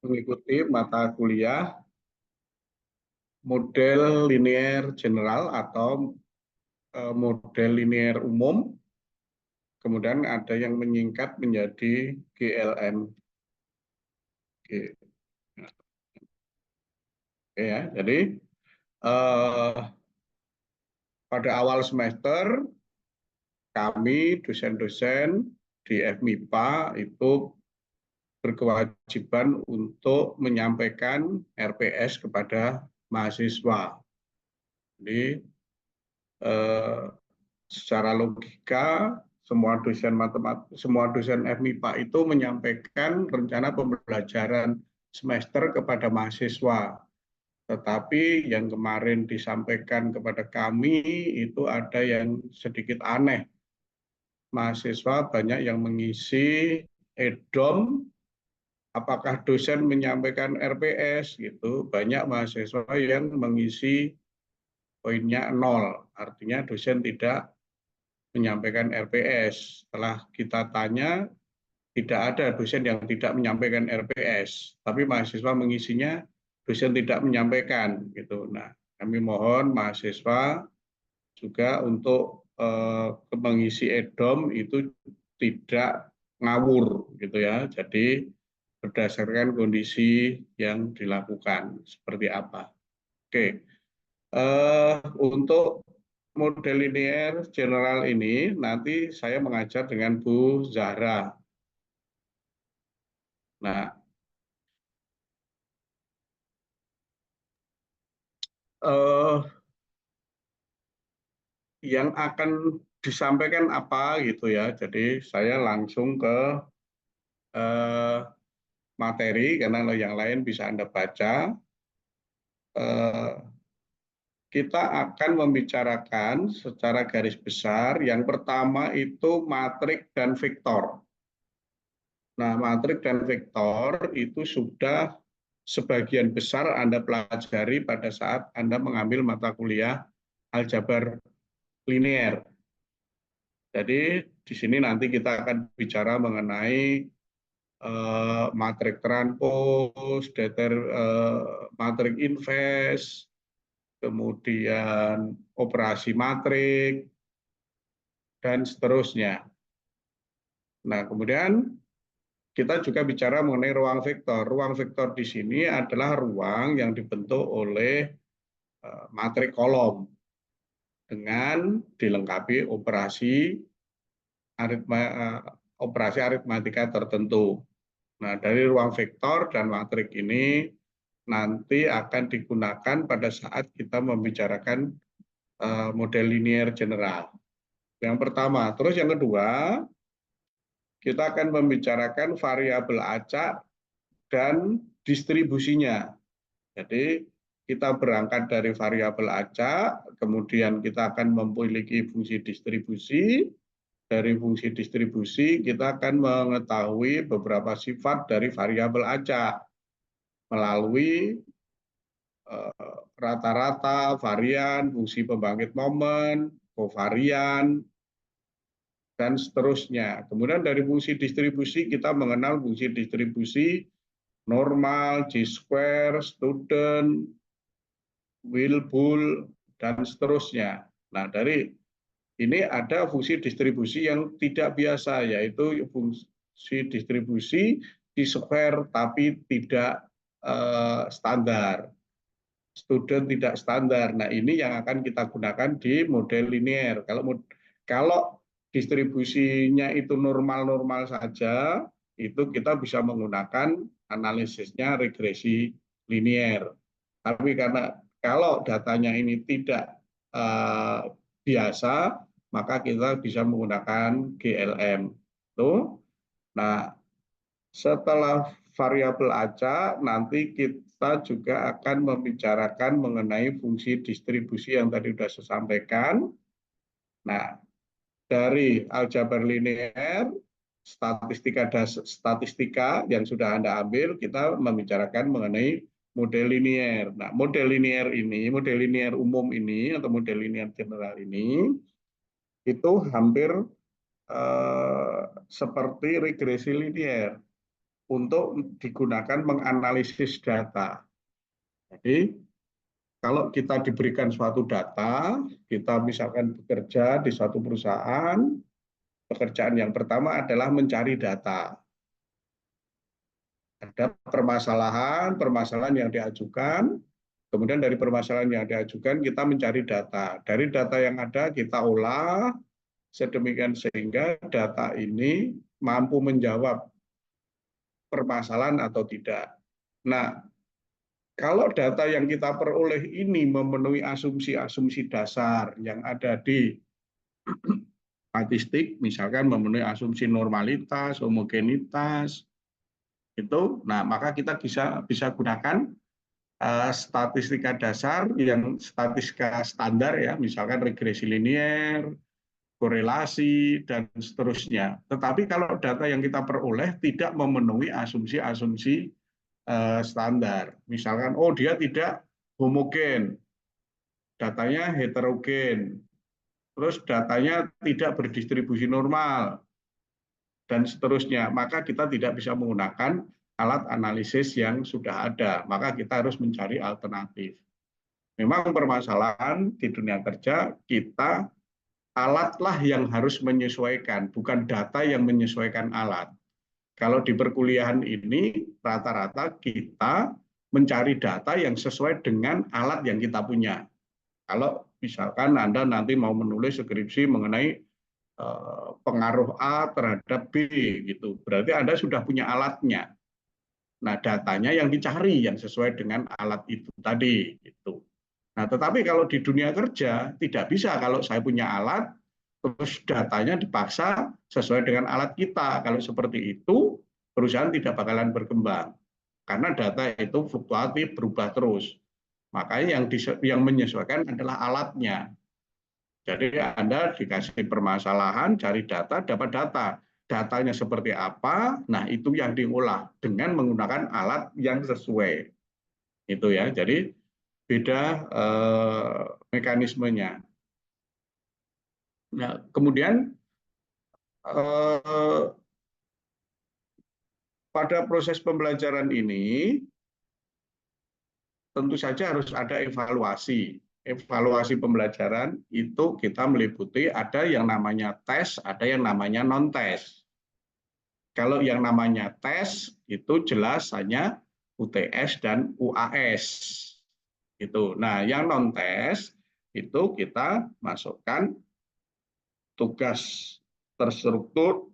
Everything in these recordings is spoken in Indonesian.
mengikuti mata kuliah model linear general atau model linear umum, kemudian ada yang menyingkat menjadi GLM. Oke ya, jadi pada awal semester kami dosen-dosen di FMIPA itu berkewajiban untuk menyampaikan RPS kepada mahasiswa. Jadi secara logika semua dosen FMIPA itu menyampaikan rencana pembelajaran semester kepada mahasiswa. Tetapi yang kemarin disampaikan kepada kami itu ada yang sedikit aneh. Mahasiswa banyak yang mengisi EDOM, apakah dosen menyampaikan RPS gitu. Banyak mahasiswa yang mengisi poinnya 0, artinya dosen tidak menyampaikan RPS. Setelah kita tanya, tidak ada dosen yang tidak menyampaikan RPS, tapi mahasiswa mengisinya dosen tidak menyampaikan gitu. Nah, kami mohon mahasiswa juga untuk mengisi EDOM itu tidak ngawur gitu ya. Jadi berdasarkan kondisi yang dilakukan seperti apa. Oke. Untuk model linear general ini nanti saya mengajar dengan Bu Zahra. Nah, yang akan disampaikan apa gitu ya. Jadi saya langsung ke materi karena yang lain bisa Anda baca. Kita akan membicarakan secara garis besar. Yang pertama itu matrik dan vektor. Nah, matrik dan vektor itu sudah sebagian besar Anda pelajari pada saat Anda mengambil mata kuliah aljabar linear. Jadi di sini nanti kita akan bicara mengenai matrik transpose, matrik inverse, kemudian operasi matrik, dan seterusnya. Nah, kemudian kita juga bicara mengenai ruang vektor. Ruang vektor di sini adalah ruang yang dibentuk oleh matrik kolom dengan dilengkapi operasi aritmatika tertentu. Nah, dari ruang vektor dan matrik ini nanti akan digunakan pada saat kita membicarakan model linear general. Yang pertama. Terus yang kedua, kita akan membicarakan variabel acak dan distribusinya. Jadi kita berangkat dari variabel acak, kemudian kita akan memiliki fungsi distribusi. Dari fungsi distribusi kita akan mengetahui beberapa sifat dari variabel acak melalui rata-rata, varian, fungsi pembangkit momen, kovarian, dan seterusnya. Kemudian dari fungsi distribusi kita mengenal fungsi distribusi normal, G-square, student, Wilbur, dan seterusnya. Nah, dari ini ada fungsi distribusi yang tidak biasa, yaitu fungsi distribusi G-square tapi tidak standar. Student tidak standar. Nah, ini yang akan kita gunakan di model linear. Kalau distribusinya itu normal-normal saja, itu kita bisa menggunakan analisisnya regresi linear. Tapi karena kalau datanya ini tidak biasa, maka kita bisa menggunakan GLM. Tuh. Nah, setelah variabel acak, nanti kita juga akan membicarakan mengenai fungsi distribusi yang tadi sudah saya sampaikan. Nah, dari aljabar linear, statistika yang sudah Anda ambil, kita membicarakan mengenai model linear. Nah, model linear ini, model linear umum ini, atau model linear general ini, itu hampir seperti regresi linear. untuk digunakan menganalisis data. Jadi kalau kita diberikan suatu data, kita misalkan bekerja di suatu perusahaan, pekerjaan yang pertama adalah mencari data. Ada permasalahan yang diajukan, kemudian dari permasalahan yang diajukan kita mencari data. Dari data yang ada kita olah sedemikian sehingga data ini mampu menjawab permasalahan atau tidak. Nah, kalau data yang kita peroleh ini memenuhi asumsi-asumsi dasar yang ada di statistik, misalkan memenuhi asumsi normalitas, homogenitas, itu, nah maka kita bisa gunakan statistika dasar yang statistika standar ya, misalkan regresi linier, korelasi dan seterusnya. Tetapi kalau data yang kita peroleh tidak memenuhi asumsi-asumsi standar, misalkan oh dia tidak homogen, datanya heterogen, terus datanya tidak berdistribusi normal dan seterusnya, maka kita tidak bisa menggunakan alat analisis yang sudah ada, maka kita harus mencari alternatif. Memang permasalahan di dunia kerja kita alatlah yang harus menyesuaikan, bukan data yang menyesuaikan alat. Kalau di perkuliahan ini rata-rata kita mencari data yang sesuai dengan alat yang kita punya. Kalau misalkan Anda nanti mau menulis skripsi mengenai pengaruh A terhadap B gitu, berarti Anda sudah punya alatnya. Nah, datanya yang dicari yang sesuai dengan alat itu tadi gitu. Nah, tetapi kalau di dunia kerja tidak bisa kalau saya punya alat terus datanya dipaksa sesuai dengan alat kita. Kalau seperti itu, perusahaan tidak bakalan berkembang. Karena data itu fluktuatif, berubah terus. Makanya yang menyesuaikan adalah alatnya. Jadi Anda dikasih permasalahan, cari data, dapat data. Datanya seperti apa, nah itu yang diolah dengan menggunakan alat yang sesuai. Itu ya, jadi beda mekanismenya. Nah, kemudian pada proses pembelajaran ini tentu saja harus ada evaluasi. Evaluasi pembelajaran itu kita meliputi ada yang namanya tes, ada yang namanya non-tes. Kalau yang namanya tes itu jelas hanya UTS dan UAS. Itu. Nah, yang non-tes itu kita masukkan tugas terstruktur,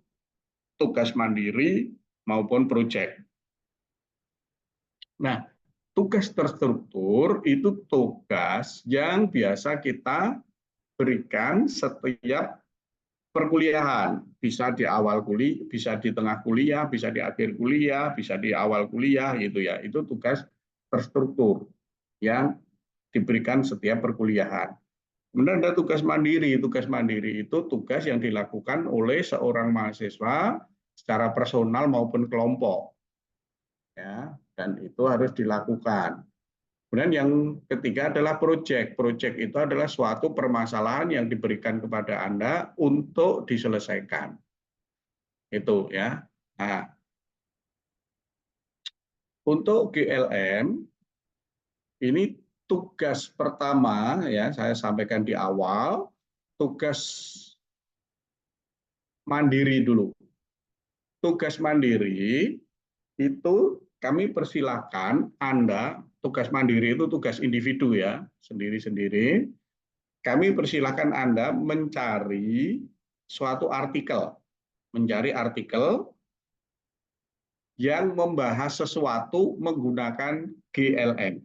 tugas mandiri maupun proyek. Nah, tugas terstruktur itu tugas yang biasa kita berikan setiap perkuliahan. Bisa di awal kuliah, bisa di tengah kuliah, bisa di akhir kuliah, bisa di awal kuliah gitu ya. Itu tugas terstruktur yang diberikan setiap perkuliahan. Kemudian ada tugas mandiri. Tugas mandiri itu tugas yang dilakukan oleh seorang mahasiswa secara personal maupun kelompok. Ya, dan itu harus dilakukan. Kemudian yang ketiga adalah proyek. Proyek itu adalah suatu permasalahan yang diberikan kepada Anda untuk diselesaikan. Itu ya. Nah, untuk GLM ini tugas pertama ya saya sampaikan di awal, tugas mandiri dulu. Tugas mandiri itu kami persilahkan Anda, tugas mandiri itu tugas individu ya, sendiri-sendiri. Kami persilahkan Anda mencari suatu artikel, mencari artikel yang membahas sesuatu menggunakan GLM.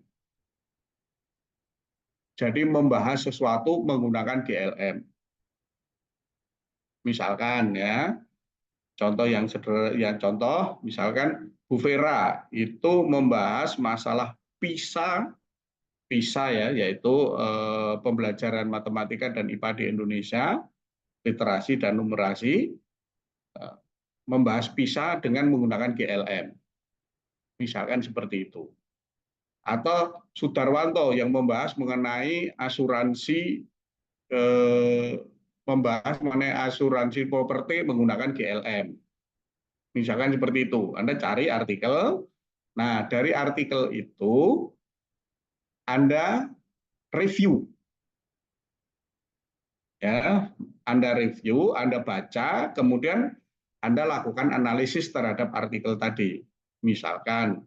Jadi membahas sesuatu menggunakan GLM. Misalkan ya, contoh yang sederhana, ya contoh misalkan Bu Vera itu membahas masalah PISA, PISA ya, yaitu pembelajaran matematika dan IPA di Indonesia, literasi dan numerasi, membahas PISA dengan menggunakan GLM. Misalkan seperti itu. Atau Sudarwanto yang membahas mengenai asuransi membahas mengenai asuransi properti menggunakan GLM. Misalkan seperti itu, Anda cari artikel. Nah, dari artikel itu Anda review, ya, Anda review, Anda baca, kemudian Anda lakukan analisis terhadap artikel tadi. Misalkan,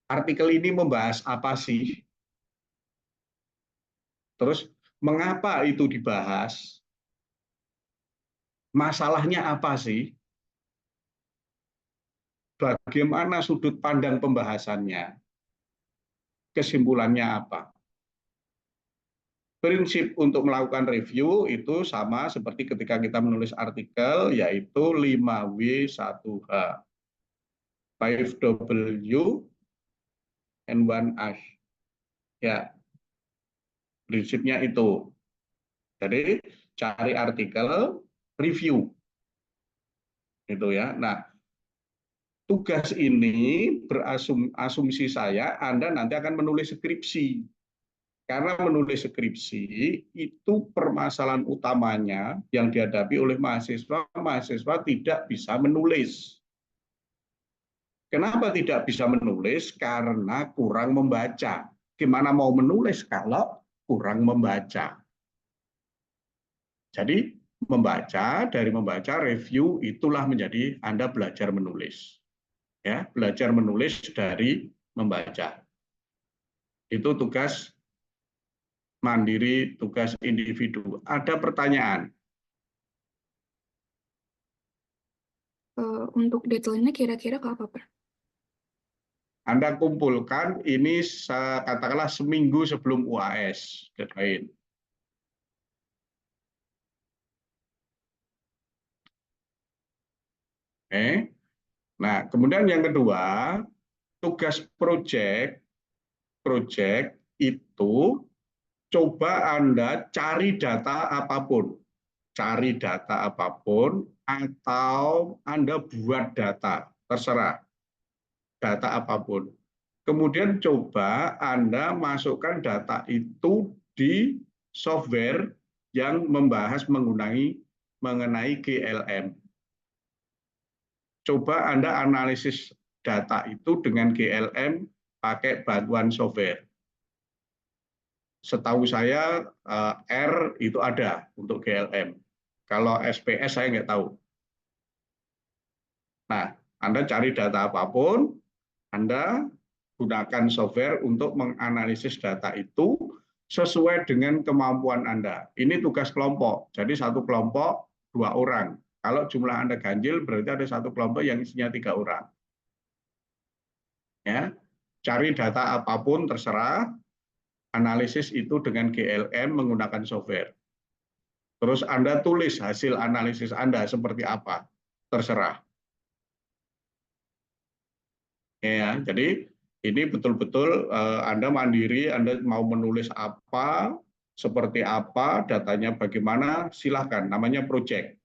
artikel ini membahas apa sih? Terus, mengapa itu dibahas? Masalahnya apa sih? Bagaimana sudut pandang pembahasannya? Kesimpulannya apa? Prinsip untuk melakukan review itu sama seperti ketika kita menulis artikel, yaitu 5W1H. 5W and 1H. Ya, prinsipnya itu. Jadi, cari artikel, review. Itu ya. Nah, tugas ini berasumsi saya Anda nanti akan menulis skripsi. Karena menulis skripsi itu permasalahan utamanya yang dihadapi oleh mahasiswa tidak bisa menulis. Kenapa tidak bisa menulis? Karena kurang membaca. Gimana mau menulis kalau kurang membaca? Jadi dari membaca, review itulah menjadi Anda belajar menulis. Ya, belajar menulis dari membaca. Itu tugas mandiri, tugas individu. Ada pertanyaan? Untuk deadline-nya kira-kira apa, Pak? Anda kumpulkan ini katakanlah seminggu sebelum UAS deadline. Oke. Nah, kemudian yang kedua, tugas project itu coba Anda cari data apapun. Cari data apapun atau Anda buat data, terserah. Data apapun. Kemudian coba Anda masukkan data itu di software yang membahas mengenai GLM. Coba Anda analisis data itu dengan GLM pakai bantuan software. Setahu saya R itu ada untuk GLM. Kalau SPS saya nggak tahu. Nah, Anda cari data apapun, Anda gunakan software untuk menganalisis data itu sesuai dengan kemampuan Anda. Ini tugas kelompok. Jadi satu kelompok 2 orang. Kalau jumlah Anda ganjil berarti ada satu kelompok yang isinya 3 orang. Ya, cari data apapun terserah. Analisis itu dengan GLM menggunakan software. Terus Anda tulis hasil analisis Anda seperti apa, terserah. Ya, jadi ini betul-betul Anda mandiri, Anda mau menulis apa, seperti apa, datanya bagaimana, silahkan. Namanya project.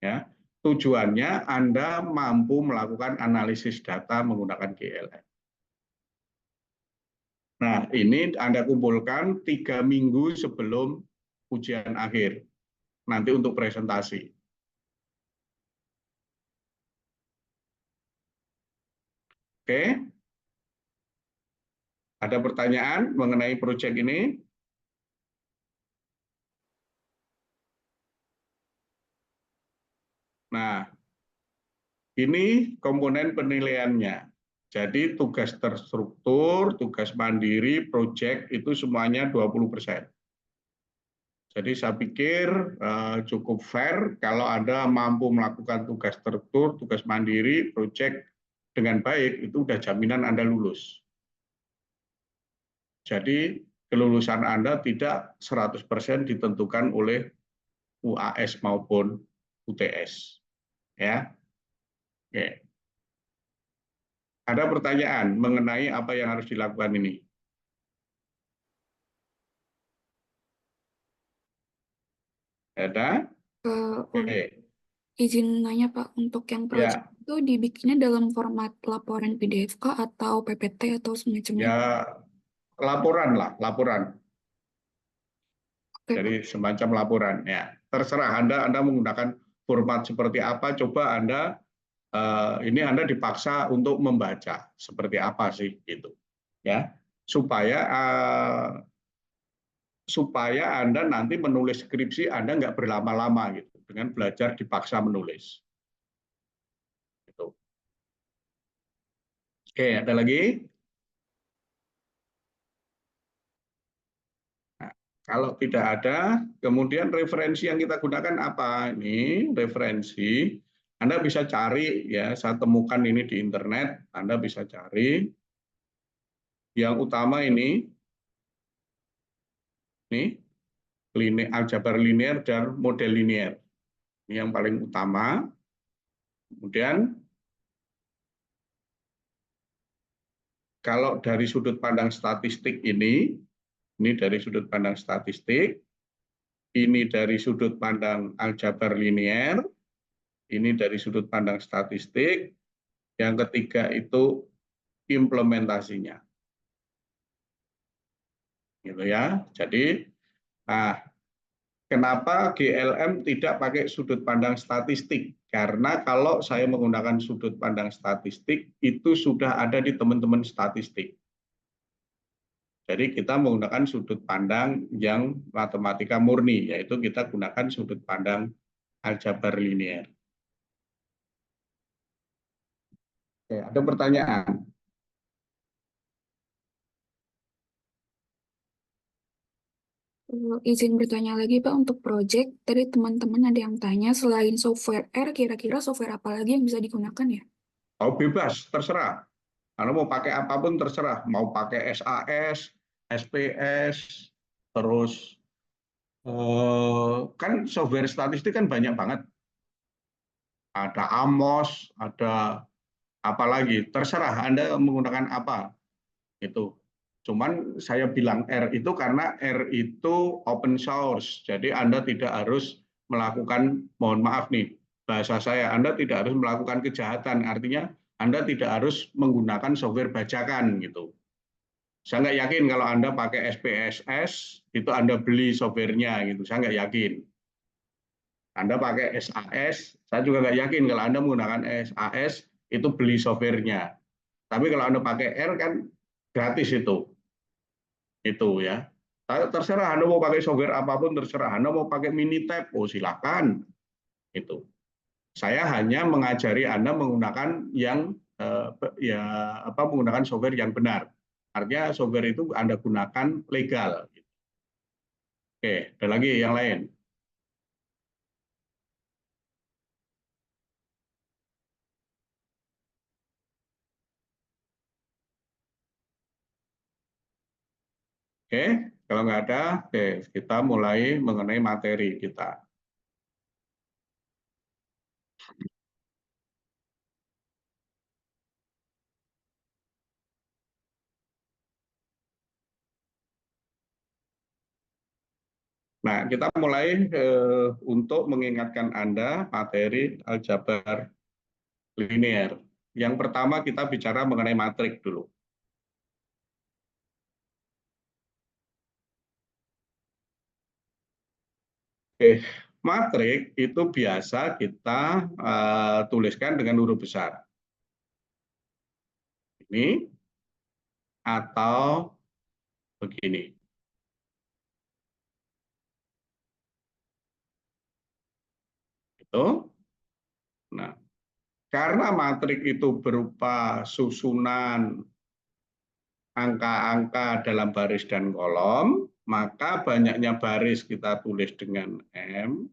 Ya, tujuannya Anda mampu melakukan analisis data menggunakan GLM. Nah, ini Anda kumpulkan 3 minggu sebelum ujian akhir, nanti untuk presentasi. Oke, ada pertanyaan mengenai proyek ini? Nah, ini komponen penilaiannya. Jadi tugas terstruktur, tugas mandiri, proyek itu semuanya 20%. Jadi saya pikir cukup fair kalau Anda mampu melakukan tugas terstruktur, tugas mandiri, proyek dengan baik, itu sudah jaminan Anda lulus. Jadi kelulusan Anda tidak 100% ditentukan oleh UAS maupun UTS. Ya. Oke. Ada pertanyaan mengenai apa yang harus dilakukan ini? Ada? Oke. Izin nanya, Pak, untuk yang project Ya, itu dibikinnya dalam format laporan PDF kah atau PPT atau semacamnya? ya laporan lah, laporan. Oke, Pak. Jadi semacam laporan. Ya, terserah Anda menggunakan format seperti apa. Coba Anda ini Anda dipaksa untuk membaca seperti apa sih gitu, ya, supaya supaya Anda nanti menulis skripsi Anda nggak berlama-lama gitu dengan belajar dipaksa menulis. Gitu. Oke, ada lagi? Nah, kalau tidak ada, kemudian referensi yang kita gunakan apa? Ini referensi. Anda bisa cari ya, saya temukan ini di internet. Anda bisa cari. Yang utama ini aljabar linear dan model linear. Ini yang paling utama. Kemudian kalau dari sudut pandang statistik ini dari sudut pandang statistik, ini dari sudut pandang aljabar linear, ini dari sudut pandang statistik, yang ketiga itu implementasinya. Gitu ya. Jadi, nah, kenapa GLM tidak pakai sudut pandang statistik? Karena kalau saya menggunakan sudut pandang statistik, itu sudah ada di teman-teman statistik. Jadi kita menggunakan sudut pandang yang matematika murni, yaitu kita gunakan sudut pandang aljabar linear. Oke, ada pertanyaan? Izin bertanya lagi Pak untuk project. Tadi teman-teman ada yang tanya selain software R, kira-kira software apa lagi yang bisa digunakan ya? Oh, bebas, terserah. Anda mau pakai apapun terserah, mau pakai SAS, SPS, terus kan software statistik kan banyak banget. Ada Amos, ada apa lagi, terserah Anda menggunakan apa itu. Cuman saya bilang R itu karena R itu open source, jadi Anda tidak harus melakukan, mohon maaf nih, bahasa saya, Anda tidak harus melakukan kejahatan, artinya Anda tidak harus menggunakan software bajakan gitu. Saya nggak yakin kalau Anda pakai SPSS itu Anda beli softwarenya gitu. Saya nggak yakin. Anda pakai SAS, saya juga nggak yakin kalau Anda menggunakan SAS itu beli softwarenya. Tapi kalau Anda pakai R kan gratis itu ya. Terserah Anda mau pakai software apapun terserah. Anda mau pakai Minitab, oh silakan itu. Saya hanya mengajari Anda menggunakan yang ya apa menggunakan software yang benar. Artinya software itu Anda gunakan legal. Oke, ada lagi yang lain. Oke, kalau nggak ada, oke, kita mulai mengenai materi kita. Nah, kita mulai untuk mengingatkan Anda materi aljabar linear. Yang pertama kita bicara mengenai matrik dulu. Oke, matrik itu biasa kita tuliskan dengan huruf besar. Ini atau begini. Itu. Nah, karena matrik itu berupa susunan angka-angka dalam baris dan kolom, maka banyaknya baris kita tulis dengan M,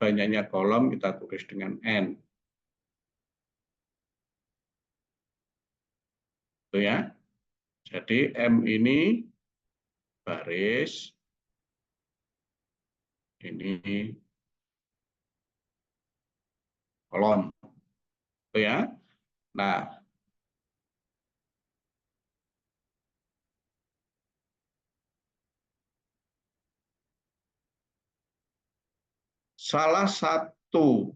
banyaknya kolom kita tulis dengan N. Itu ya. Jadi M ini baris, ini kolom. Itu ya. Nah, salah satu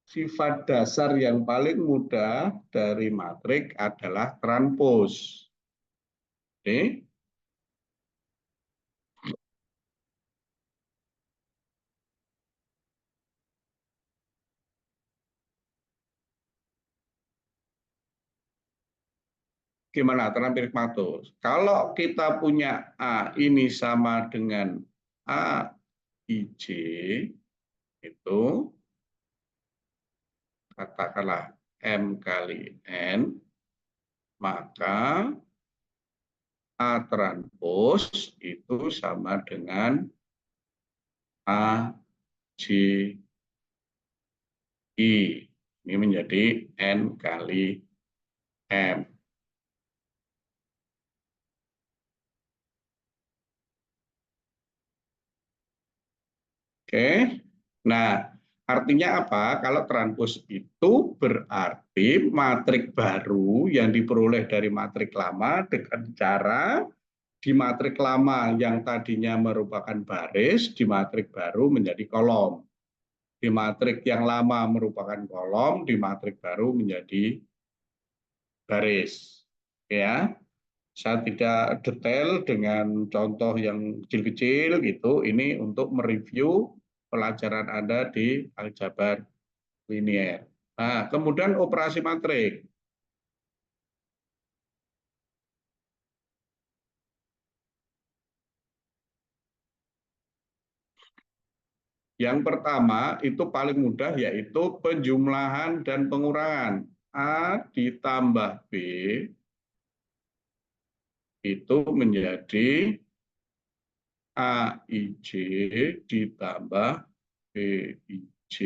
sifat dasar yang paling mudah dari matrik adalah transpose. Oke. gimana terampil Magmatus? Kalau kita punya A ini sama dengan A IJ, itu katakanlah M kali N, maka A transpos itu sama dengan A J I. Ini menjadi N kali M. Oke. Nah, artinya apa? Kalau transpos itu berarti matrik baru yang diperoleh dari matrik lama dengan cara di matrik lama yang tadinya merupakan baris, di matrik baru menjadi kolom. Di matrik yang lama merupakan kolom, di matrik baru menjadi baris. Ya, saya tidak detail dengan contoh yang kecil-kecil gitu. Ini untuk mereview pelajaran Anda di aljabar linier. Nah, kemudian operasi matrik. Yang pertama itu paling mudah yaitu penjumlahan dan pengurangan. A ditambah B itu menjadi AIJ ditambah BIJ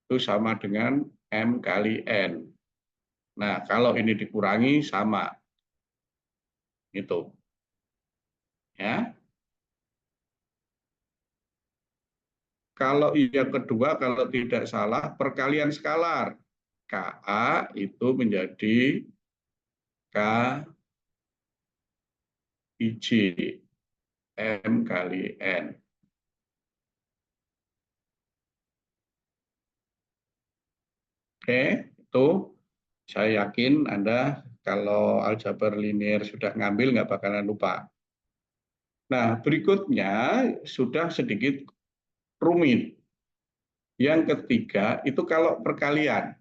itu sama dengan M kali N. Nah, kalau ini dikurangi sama. Itu. Ya. Kalau yang kedua, kalau tidak salah, perkalian skalar. KA itu menjadi KIJ M kali N. Oke, itu saya yakin Anda kalau aljabar linier sudah ngambil nggak bakalan lupa. Nah, berikutnya sudah sedikit rumit. Yang ketiga itu kalau perkalian.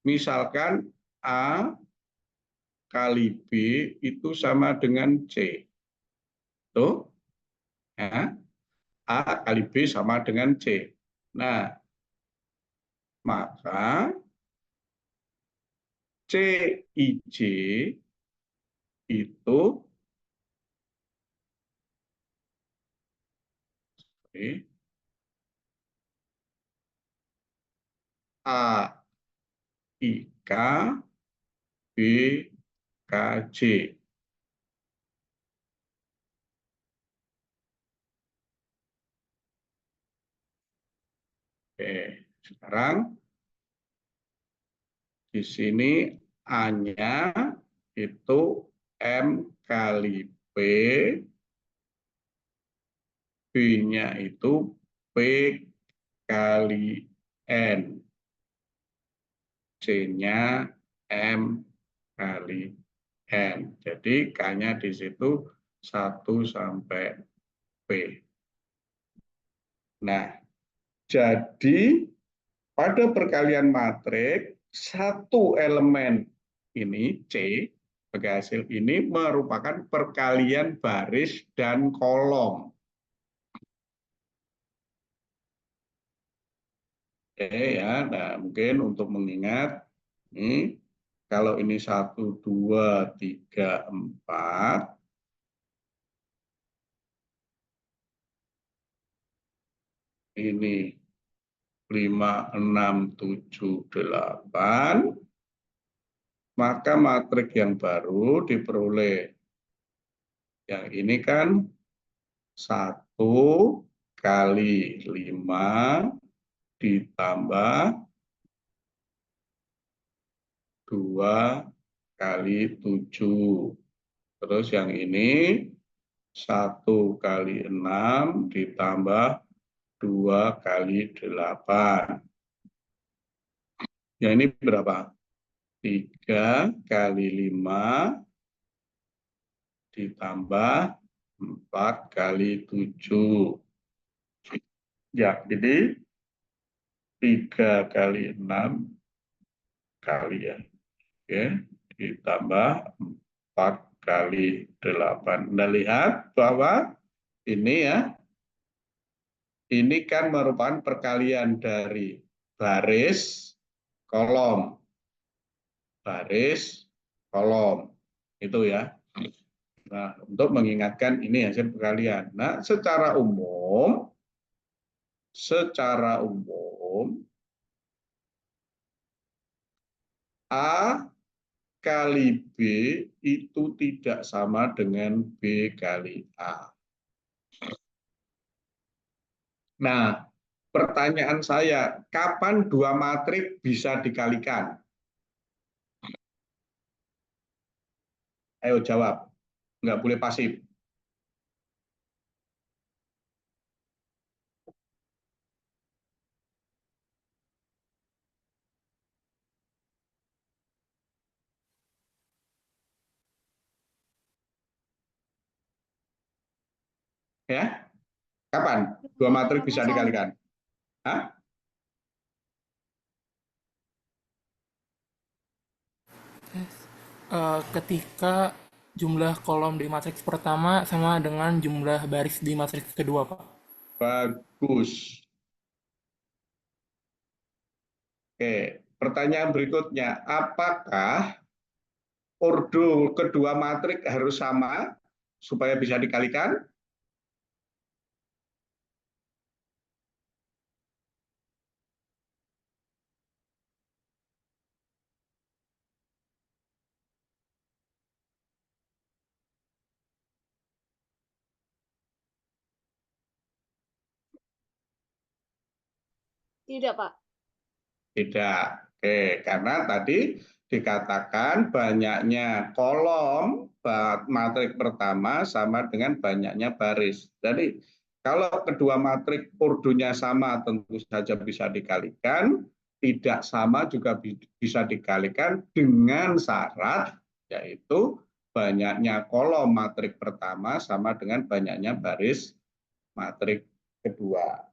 Misalkan A kali B itu sama dengan C. Tuh, ya. A kali B sama dengan C. Nah, maka CIJ itu AIK BKJ. Oke, sekarang di sini A-nya itu M kali P, B-nya itu P kali N, C-nya M kali N. Jadi K-nya di situ 1 sampai P. Nah, jadi pada perkalian matrik, satu elemen ini, C, sebagai hasil ini merupakan perkalian baris dan kolom. Oke ya, nah mungkin untuk mengingat, ini kalau ini 1, 2, 3, 4, ini 5, 6, 7, 8, maka matrik yang baru diperoleh. Yang ini kan 1 kali 5 ditambah 2 kali 7. Terus yang ini 1 kali 6 ditambah 2 kali 8. Ya ini berapa? 3 kali 5 ditambah 4 kali 7. Ya, jadi 3 kali 6 kali ya. Ya, ditambah 4 kali 8. Anda lihat bahwa ini ya, ini kan merupakan perkalian dari baris, kolom, baris, kolom. Itu ya. Nah, untuk mengingatkan ini hasil perkalian. Nah, secara umum A kali B itu tidak sama dengan B kali A. Nah, pertanyaan saya, kapan dua matrik bisa dikalikan? Ayo jawab, nggak boleh pasif. Ya, kapan dua matrik bisa dikalikan? Hah? Ketika jumlah kolom di matriks pertama sama dengan jumlah baris di matriks kedua, Pak. Bagus. Oke, pertanyaan berikutnya, apakah ordo kedua matrik harus sama supaya bisa dikalikan? Tidak, Pak. Tidak. Oke, karena tadi dikatakan banyaknya kolom matrik pertama sama dengan banyaknya baris. Jadi kalau kedua matrik ordonya sama tentu saja bisa dikalikan, tidak sama juga bisa dikalikan dengan syarat yaitu banyaknya kolom matrik pertama sama dengan banyaknya baris matrik kedua.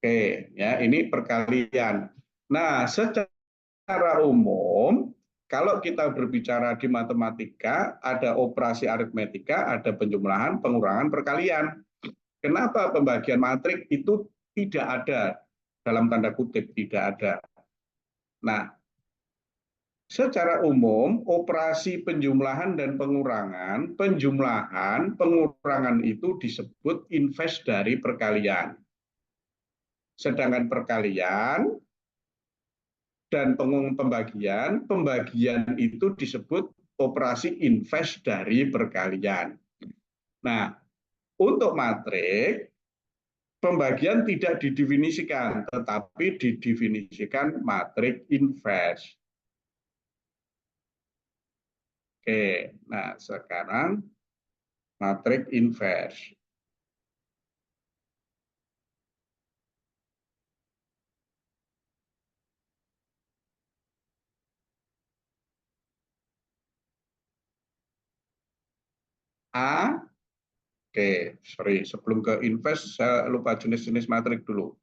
Oke, ya ini perkalian. Nah, secara umum, kalau kita berbicara di matematika, ada operasi aritmetika, ada penjumlahan, pengurangan, perkalian. Kenapa pembagian matrik itu tidak ada, dalam tanda kutip tidak ada. Nah, secara umum, operasi penjumlahan dan pengurangan itu disebut invers dari perkalian. Sedangkan perkalian dan pembagian itu disebut operasi invers dari perkalian. Nah, untuk matrik, pembagian tidak didefinisikan, tetapi didefinisikan matrik invers. Oke, nah sekarang matrik invers. A, oke, sorry, sebelum ke invers, saya lupa jenis-jenis matrik dulu.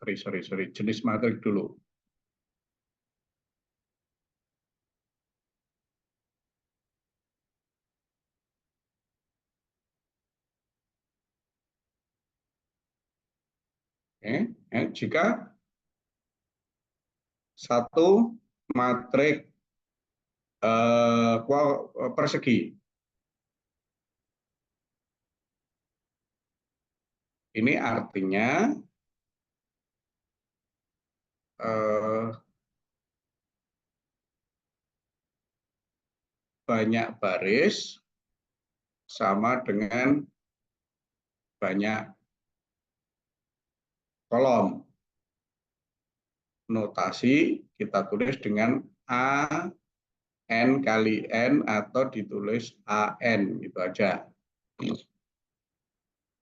Sorry, jenis matrik dulu. Jika satu matrik persegi, ini artinya banyak baris sama dengan banyak kolom. Notasi kita tulis dengan A N kali N atau ditulis AN, gitu aja.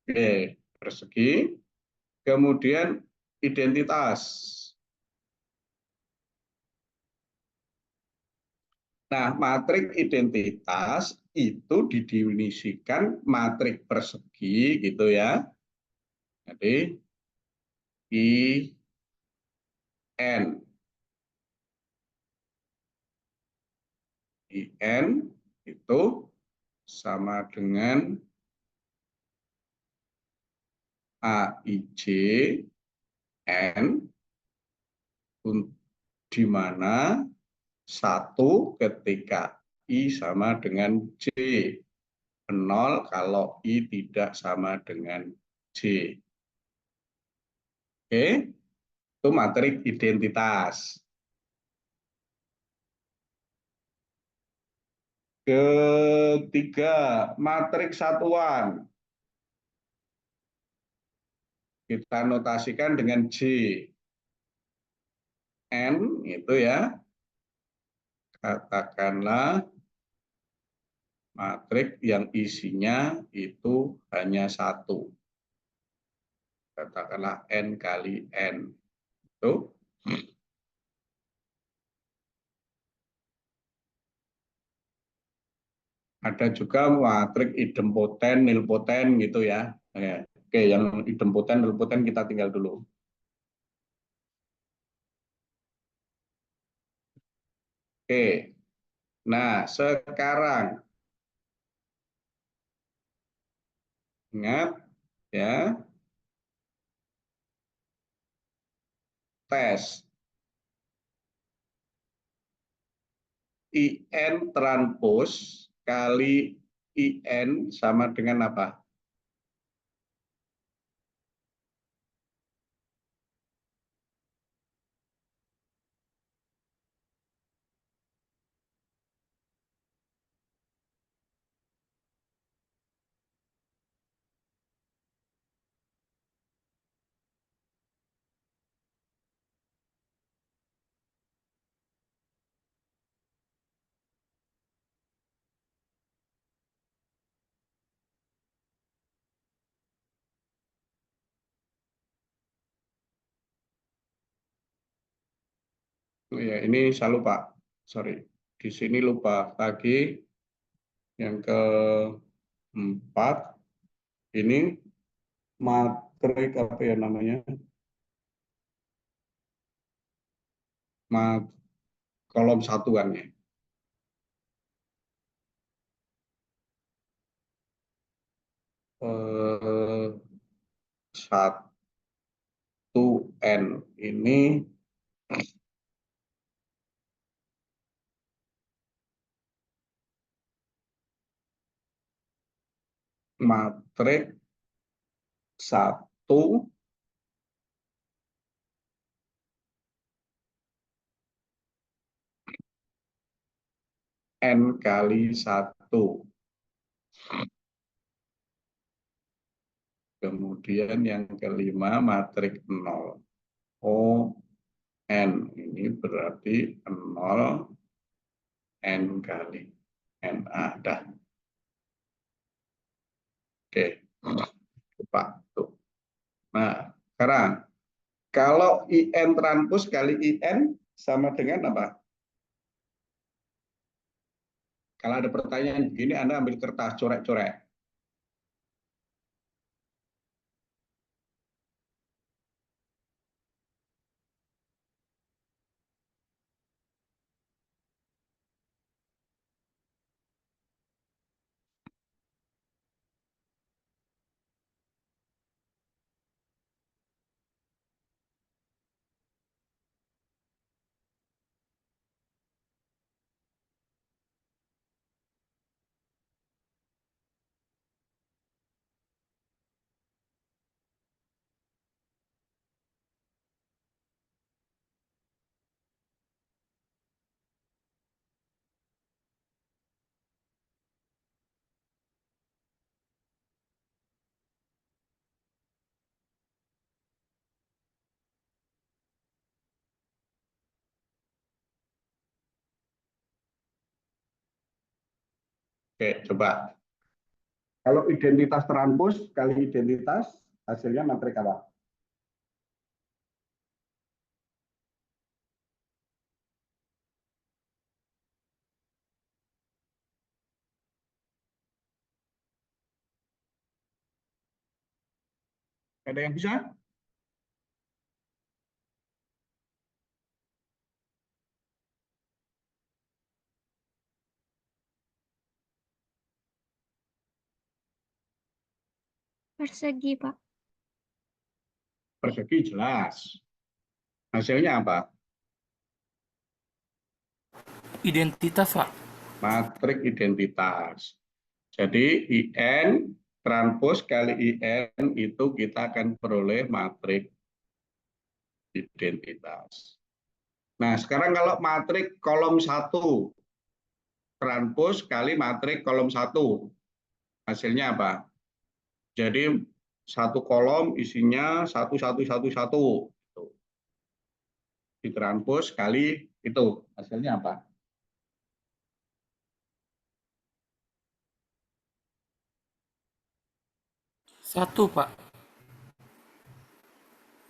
Oke, persegi. Kemudian identitas. Nah, matrik identitas itu didefinisikan matrik persegi gitu ya. Jadi I IN. IN itu sama dengan AIJ N, di mana 1 ketika I sama dengan J. 0 kalau I tidak sama dengan J. Oke, itu matrik identitas. Ketiga, matrik satuan. Kita notasikan dengan J. N itu ya, katakanlah matrik yang isinya itu hanya 1. Katakanlah N kali N. Itu. Ada juga matrik idempoten, nilpoten gitu ya. Oke, yang idempoten, nilpoten kita tinggal dulu. Oke, nah sekarang ingat ya, tes IN transpos kali IN sama dengan apa? Oh ya, ini saya lupa. Sorry. Di sini lupa lagi yang keempat. Ini matrik apa ya namanya? Mat kolom satuannya. Eh, 1N ini matrik 1 N kali 1. Kemudian yang kelima matrik 0. O N ini berarti 0 N kali NA. Dah. Oke. Coba tuh. Nah, sekarang kalau IN transpos kali IN sama dengan apa? Kalau ada pertanyaan begini, Anda ambil kertas, corek-corek. Oke, coba. Kalau identitas transpos kali identitas, hasilnya matrik apa? Ada yang bisa? Persegi, Pak. Persegi jelas. Hasilnya apa? Identitas, Pak. Matrik identitas. Jadi IN transpos kali IN itu kita akan peroleh matrik identitas. Nah, sekarang kalau matrik kolom 1 transpos kali matrik kolom 1, hasilnya apa? Jadi satu kolom isinya 1, 1, 1, 1. Ditranspos kali itu, hasilnya apa? Satu, Pak.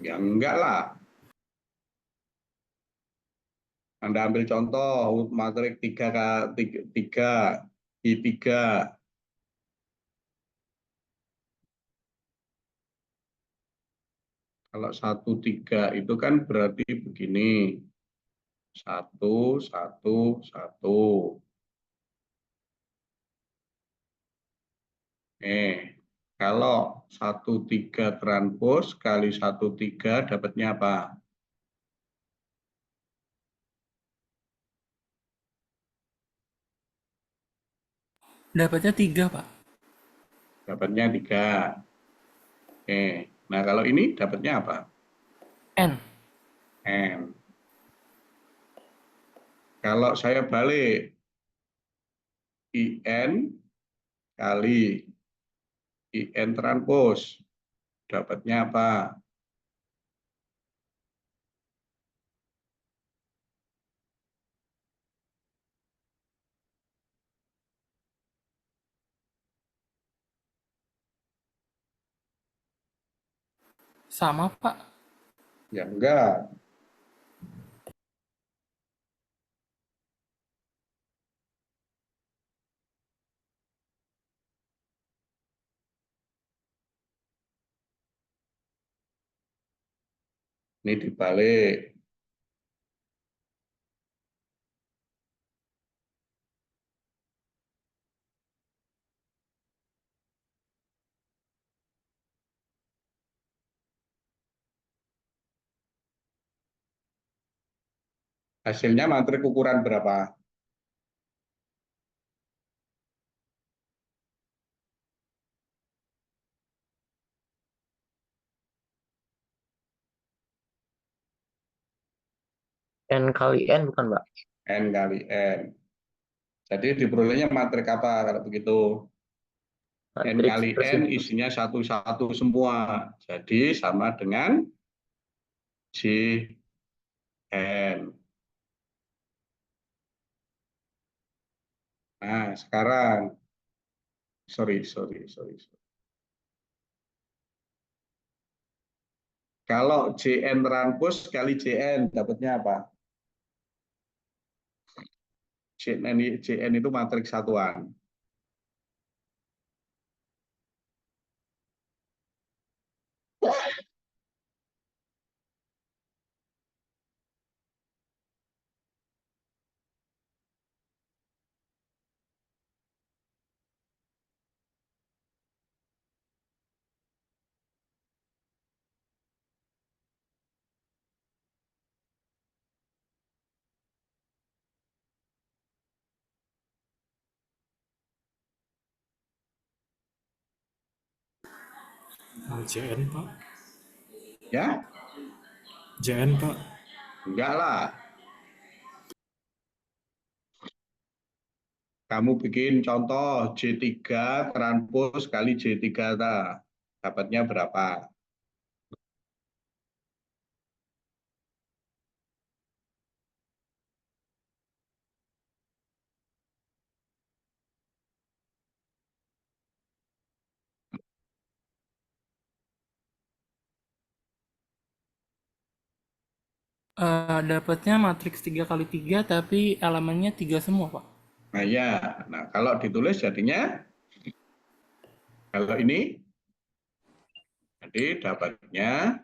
Ya enggak lah. Anda ambil contoh matrik 3 I3. Kalau 1, 3 itu kan berarti begini. 1, 1, 1. Kalau 1, 3 transpos kali 1, 3 dapatnya apa? Dapatnya 3, Pak. Dapatnya 3. Nah kalau ini dapatnya apa? N. N. Kalau saya balik, IN kali IN transpos, dapatnya apa? Sama, Pak. Ya enggak. Ini dibalik. Hasilnya matrik ukuran berapa? N kali N bukan, Mbak? N kali N. Jadi diperolehnya matrik apa kalau begitu? N Matriks kali N persegi. isinya 1, 1 semua. Jadi sama dengan JN. Nah, sekarang, sorry. Kalau JN transpos kali JN, dapatnya apa? JN itu matriks satuan. JN, Pak. Ya? JN, Pak. Enggak lah. Kamu bikin contoh J3 transpos kali J3. Dapatnya berapa? Dapatnya matriks 3 kali 3, tapi elemennya 3 semua, Pak. Nah ya, nah kalau ditulis jadinya, kalau ini, jadi dapatnya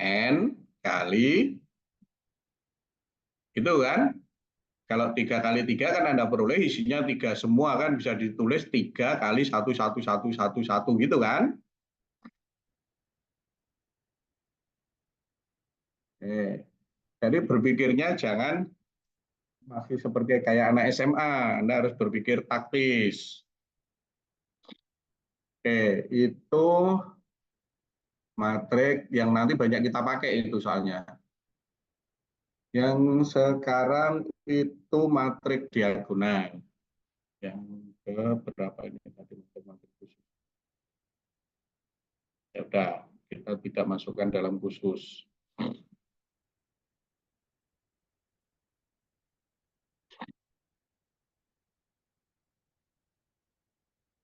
N kali, gitu kan? Kalau 3 kali 3 kan Anda peroleh isinya 3 semua kan, bisa ditulis 3 kali 1, 1, 1, 1, 1 gitu kan? Jadi berpikirnya jangan masih seperti kayak anak SMA, Anda harus berpikir taktis. Itu matrik yang nanti banyak kita pakai itu soalnya. Yang sekarang itu matrik diagonal. Yang ke berapa ini tadi matrik khusus? Ya udah, kita tidak masukkan dalam khusus.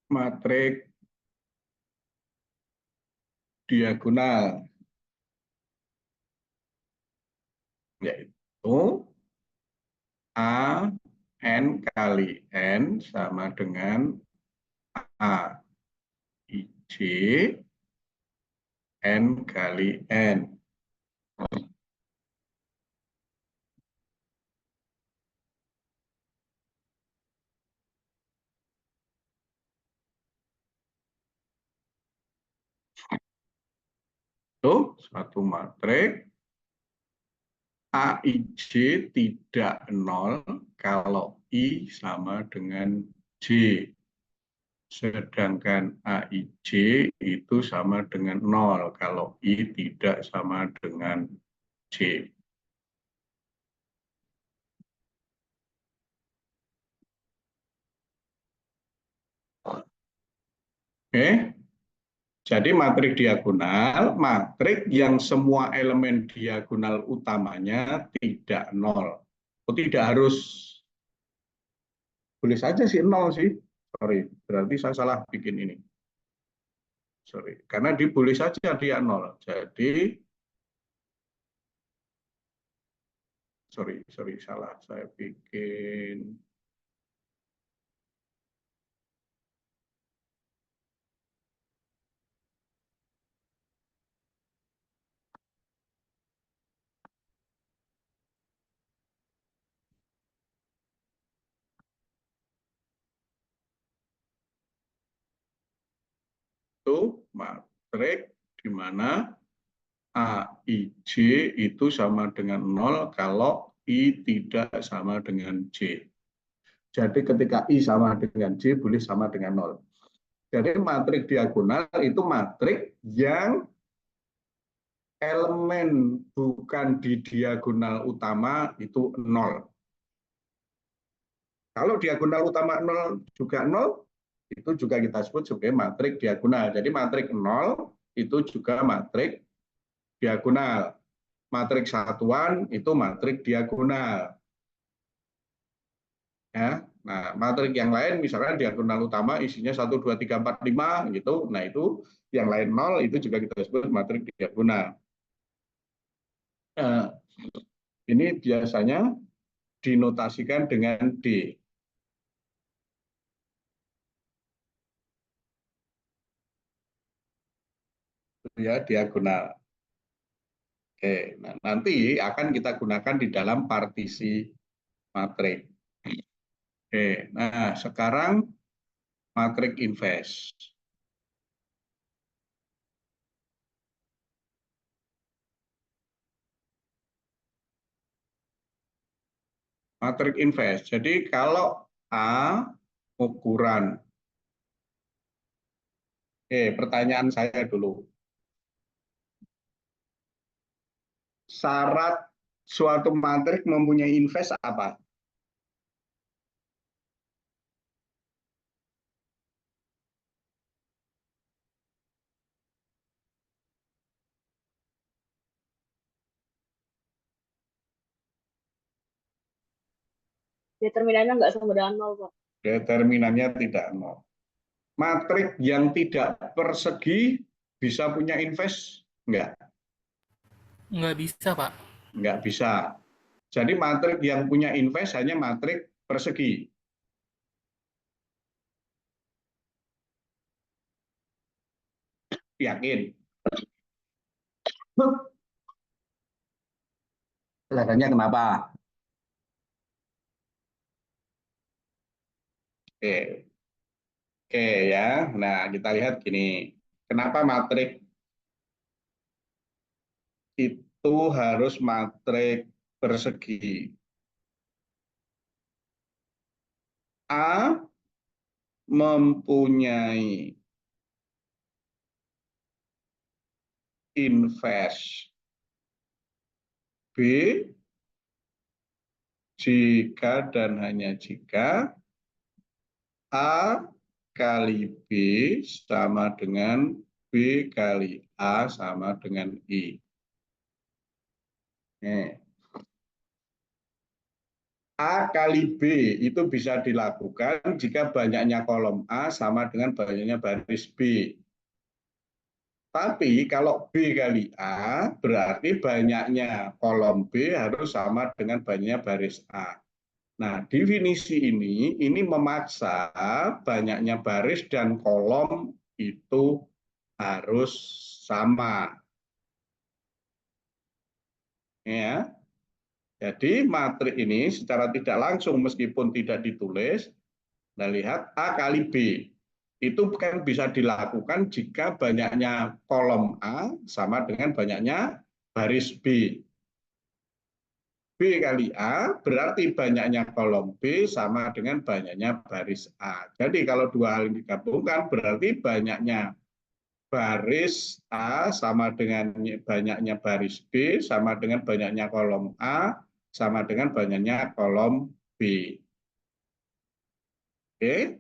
Matrik diagonal yaitu A N kali N sama dengan A IJ N kali N. Itu suatu matrik AIJ tidak 0 kalau I sama dengan J. Sedangkan AIJ itu sama dengan 0 kalau I tidak sama dengan J. Oke. Jadi matrik diagonal, matrik yang semua elemen diagonal utamanya tidak 0. Tidak harus, boleh saja sih 0 sih. Sorry, berarti saya salah bikin ini. Sorry, karena boleh saja dia 0. Jadi, sorry, salah. Saya bikin itu matrik di mana AIJ itu sama dengan 0 kalau I tidak sama dengan J. Jadi ketika I sama dengan J boleh sama dengan 0. Jadi matrik diagonal itu matrik yang elemen bukan di diagonal utama itu 0. Kalau diagonal utama 0 juga 0, itu juga kita sebut sebagai matrik diagonal. Jadi matrik 0 itu juga matrik diagonal. Matrik satuan itu matrik diagonal. Ya. Nah, matrik yang lain misalkan diagonal utama isinya 1, 2, 3, 4, 5 gitu. Nah, itu yang lain 0 itu juga kita sebut matrik diagonal. Ini biasanya dinotasikan dengan D. Ya, diagonal. Oke, nah nanti akan kita gunakan di dalam partisi matrik. Oke, nah sekarang matrik invers. Matrik invers. Jadi kalau A ukuran, pertanyaan saya dulu. Syarat suatu matrik mempunyai invers apa? Determinannya nggak sama dengan 0, Pak. Determinannya tidak 0. Matrik yang tidak persegi bisa punya invers? Enggak. Nggak bisa, Pak. Enggak bisa. Jadi matrik yang punya invers hanya matrik persegi. Yakin? Alasannya kenapa? Oke. Oke ya. Nah, kita lihat gini. Kenapa matrik itu harus matrik persegi. A mempunyai invest B jika dan hanya jika A kali B sama dengan B kali A sama dengan I. A kali B itu bisa dilakukan jika banyaknya kolom A sama dengan banyaknya baris B. Tapi kalau B kali A berarti banyaknya kolom B harus sama dengan banyaknya baris A. Nah, definisi ini memaksa banyaknya baris dan kolom itu harus sama. Ya. Jadi matrik ini secara tidak langsung meskipun tidak ditulis, nah lihat A kali B itu kan bisa dilakukan jika banyaknya kolom A sama dengan banyaknya baris B. B kali A berarti banyaknya kolom B sama dengan banyaknya baris A. Jadi kalau dua hal ini digabungkan berarti banyaknya baris A sama dengan banyaknya baris B sama dengan banyaknya kolom A sama dengan banyaknya kolom B. Oke.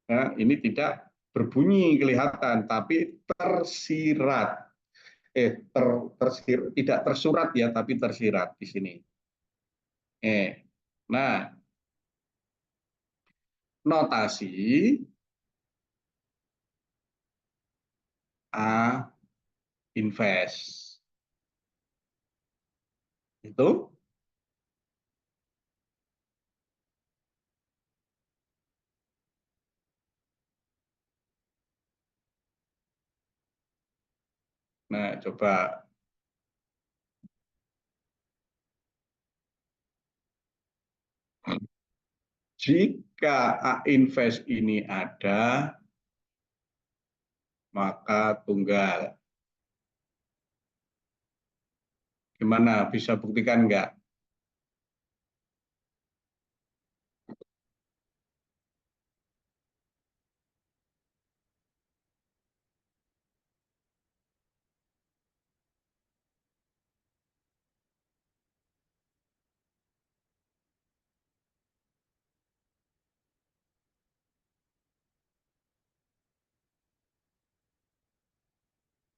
Nah, ini tidak berbunyi kelihatan tapi tersirat. Tidak tersurat ya tapi tersirat di sini. Nah, notasi A invest itu nah coba jika A invest ini ada maka tunggal. Gimana bisa buktikan enggak?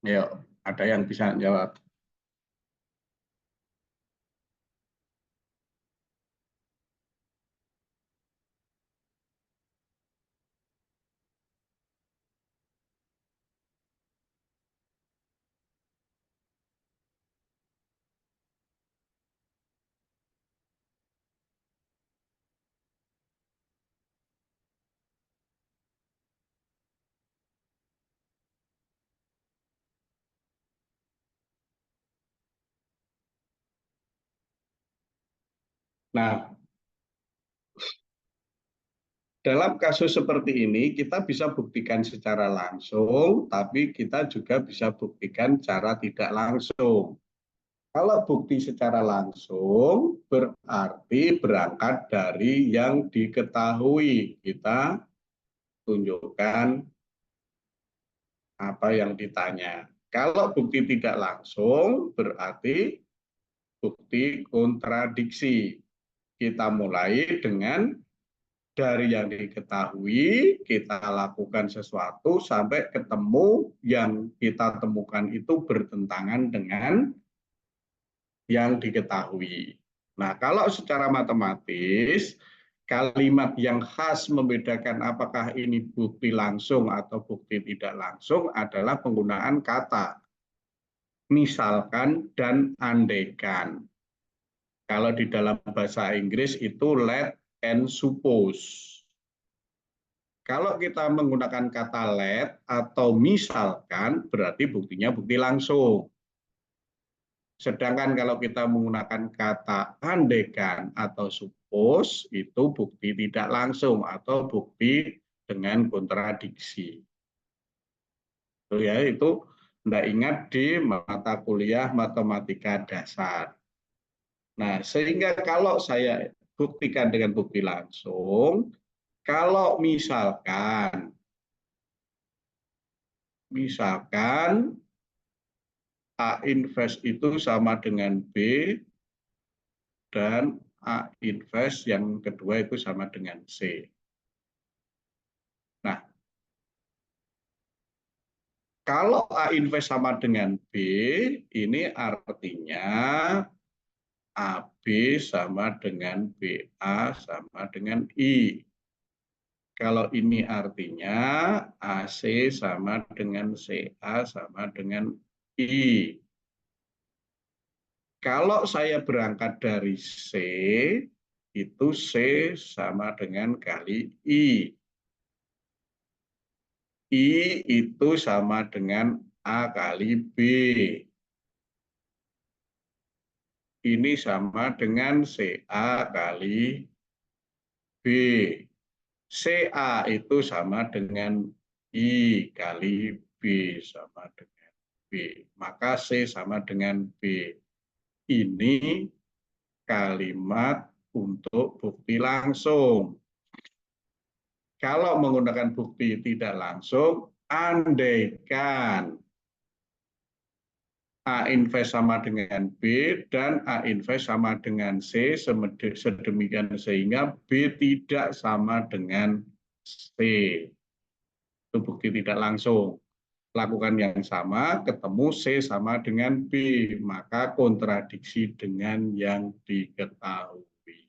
Yuk, ada yang bisa jawab. Nah, dalam kasus seperti ini kita bisa buktikan secara langsung, tapi kita juga bisa buktikan secara tidak langsung. Kalau bukti secara langsung berarti berangkat dari yang diketahui. Kita tunjukkan apa yang ditanya. Kalau bukti tidak langsung berarti bukti kontradiksi. Kita mulai dengan dari yang diketahui, kita lakukan sesuatu sampai ketemu yang kita temukan itu bertentangan dengan yang diketahui. Nah, kalau secara matematis, kalimat yang khas membedakan apakah ini bukti langsung atau bukti tidak langsung adalah penggunaan kata misalkan dan andaikan. Kalau di dalam bahasa Inggris itu let and suppose. Kalau kita menggunakan kata let atau misalkan berarti buktinya bukti langsung. Sedangkan kalau kita menggunakan kata andaikan atau suppose itu bukti tidak langsung atau bukti dengan kontradiksi. Ya, itu Anda ingat di mata kuliah matematika dasar. Nah, sehingga kalau saya buktikan dengan bukti langsung, kalau misalkan A inverse itu sama dengan B dan A inverse yang kedua itu sama dengan C. Nah, kalau A inverse sama dengan B, ini artinya AB sama dengan BA sama dengan I. Kalau ini artinya AC sama dengan CA sama dengan I. Kalau saya berangkat dari C, itu C sama dengan kali I. I itu sama dengan A kali B. Ini sama dengan CA kali B. CA itu sama dengan I kali B sama dengan B. Maka C sama dengan B. Ini kalimat untuk bukti langsung. Kalau menggunakan bukti tidak langsung, andaikan A inverse sama dengan B dan A inverse sama dengan C sedemikian sehingga B tidak sama dengan C. Itu bukti tidak langsung. Lakukan yang sama, ketemu C sama dengan B, maka kontradiksi dengan yang diketahui.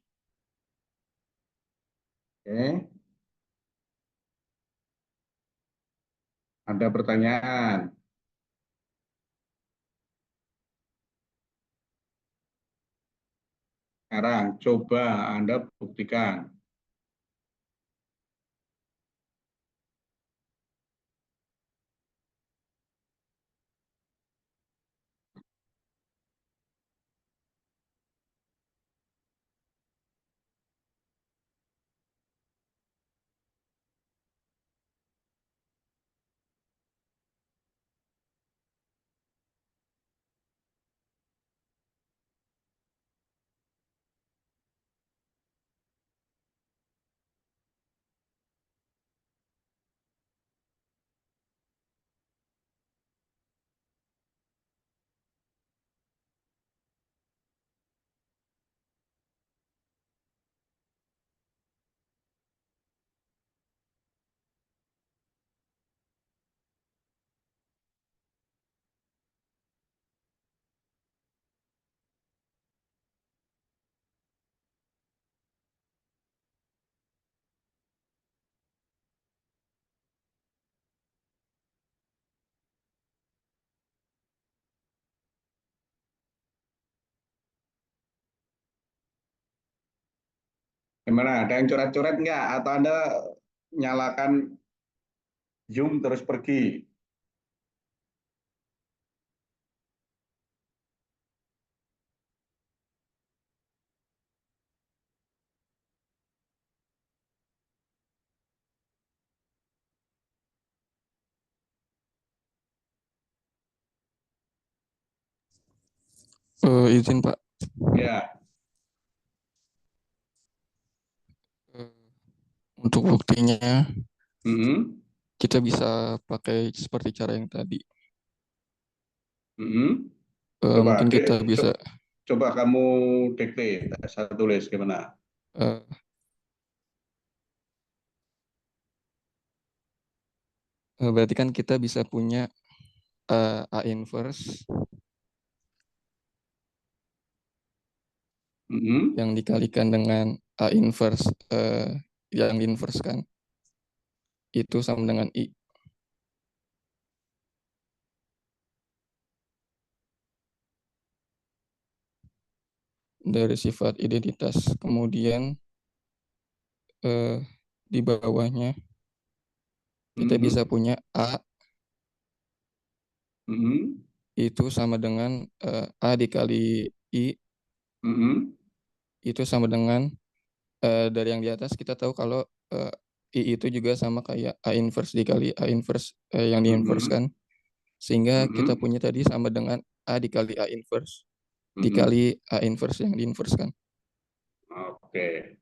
Oke. Ada pertanyaan? Sekarang coba Anda buktikan. Gimana? Ada yang coret-coret nggak? Atau Anda nyalakan Zoom terus pergi? Izin Pak. Ya. Untuk buktinya Hmm. kita bisa pakai seperti cara yang tadi. Hmm. Coba, Mungkin kita bisa coba kamu dikte, saya tulis gimana? eh, berarti kan kita bisa punya A inverse Hmm. yang dikalikan dengan A inverse yang inverse kan itu sama dengan I. Dari sifat identitas. Kemudian di bawahnya kita bisa punya A itu sama dengan A dikali I itu sama dengan dari yang di atas kita tahu kalau I itu juga sama kayak A inverse dikali A inverse yang di inverse kan. Sehingga kita punya tadi sama dengan A dikali A inverse. Mhm. Dikali A inverse yang diinverskan. Oke.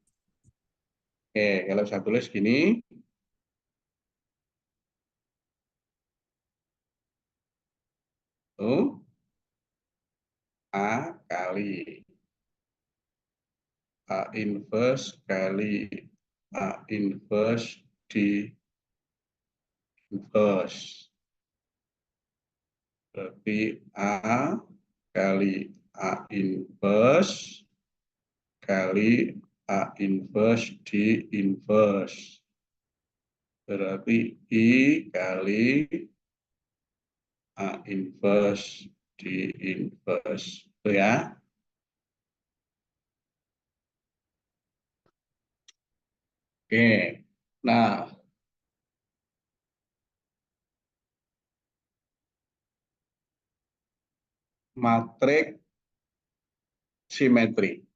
Oke, kalau saya tulis gini. Tuh. A kali A inverse kali A inverse di inverse. Berarti A kali A inverse kali A inverse di inverse. Berarti I kali A inverse di inverse. Itu ya. Oke. Nah, matrik simetri.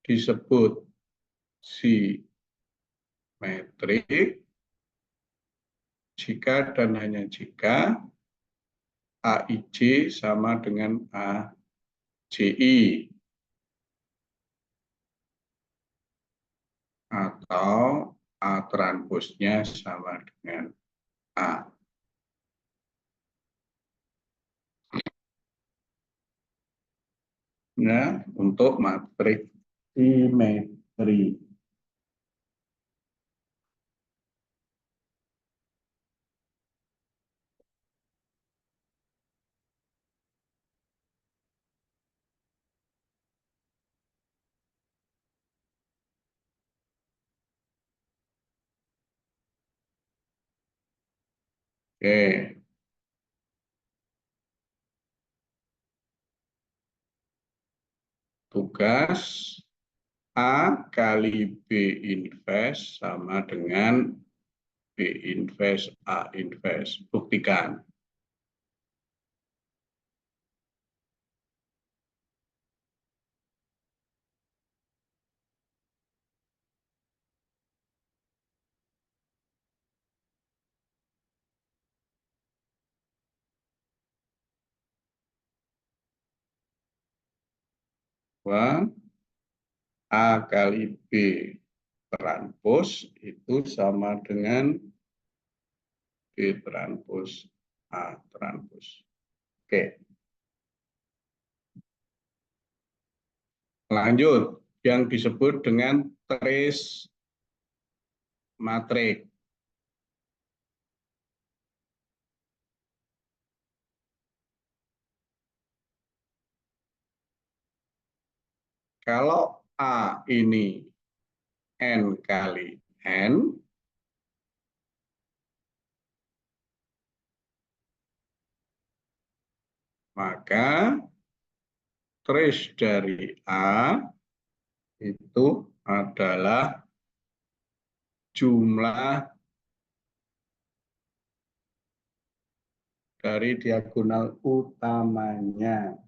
Disebut simetri jika dan hanya jika AIJ sama dengan AJI atau A transposnya sama dengan A. Ya, untuk matrik simetri. Oke. Tugas A kali B inverse sama dengan B inverse A inverse. Buktikan. Bahwa A kali B transpos itu sama dengan B transpos A transpos. Oke. Lanjut, yang disebut dengan trace matrik. Kalau A ini N kali N, maka trace dari A itu adalah jumlah dari diagonal utamanya.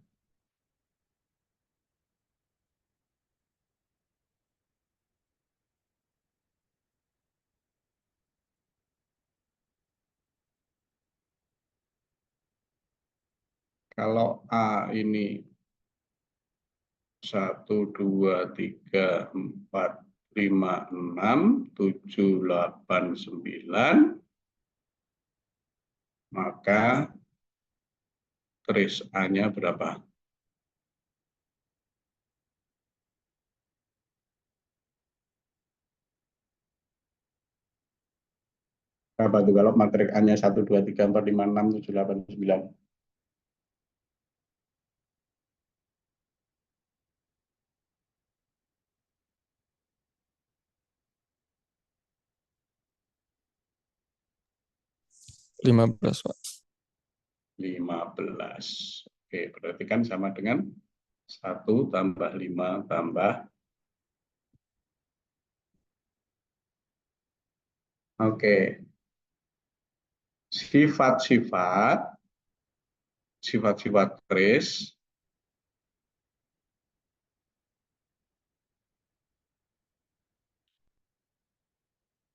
Kalau A ini 1, 2, 3, 4, 5, 6, 7, 8, 9, maka trace A-nya berapa? Berapa itu kalau matrik A-nya 1, 2, 3, 4, 5, 6, 7, 8, 9? Lima belas, Pak. 15. Oke, berarti kan sama dengan 1 tambah 5 tambah. Oke. Sifat-sifat sifat-sifat trace.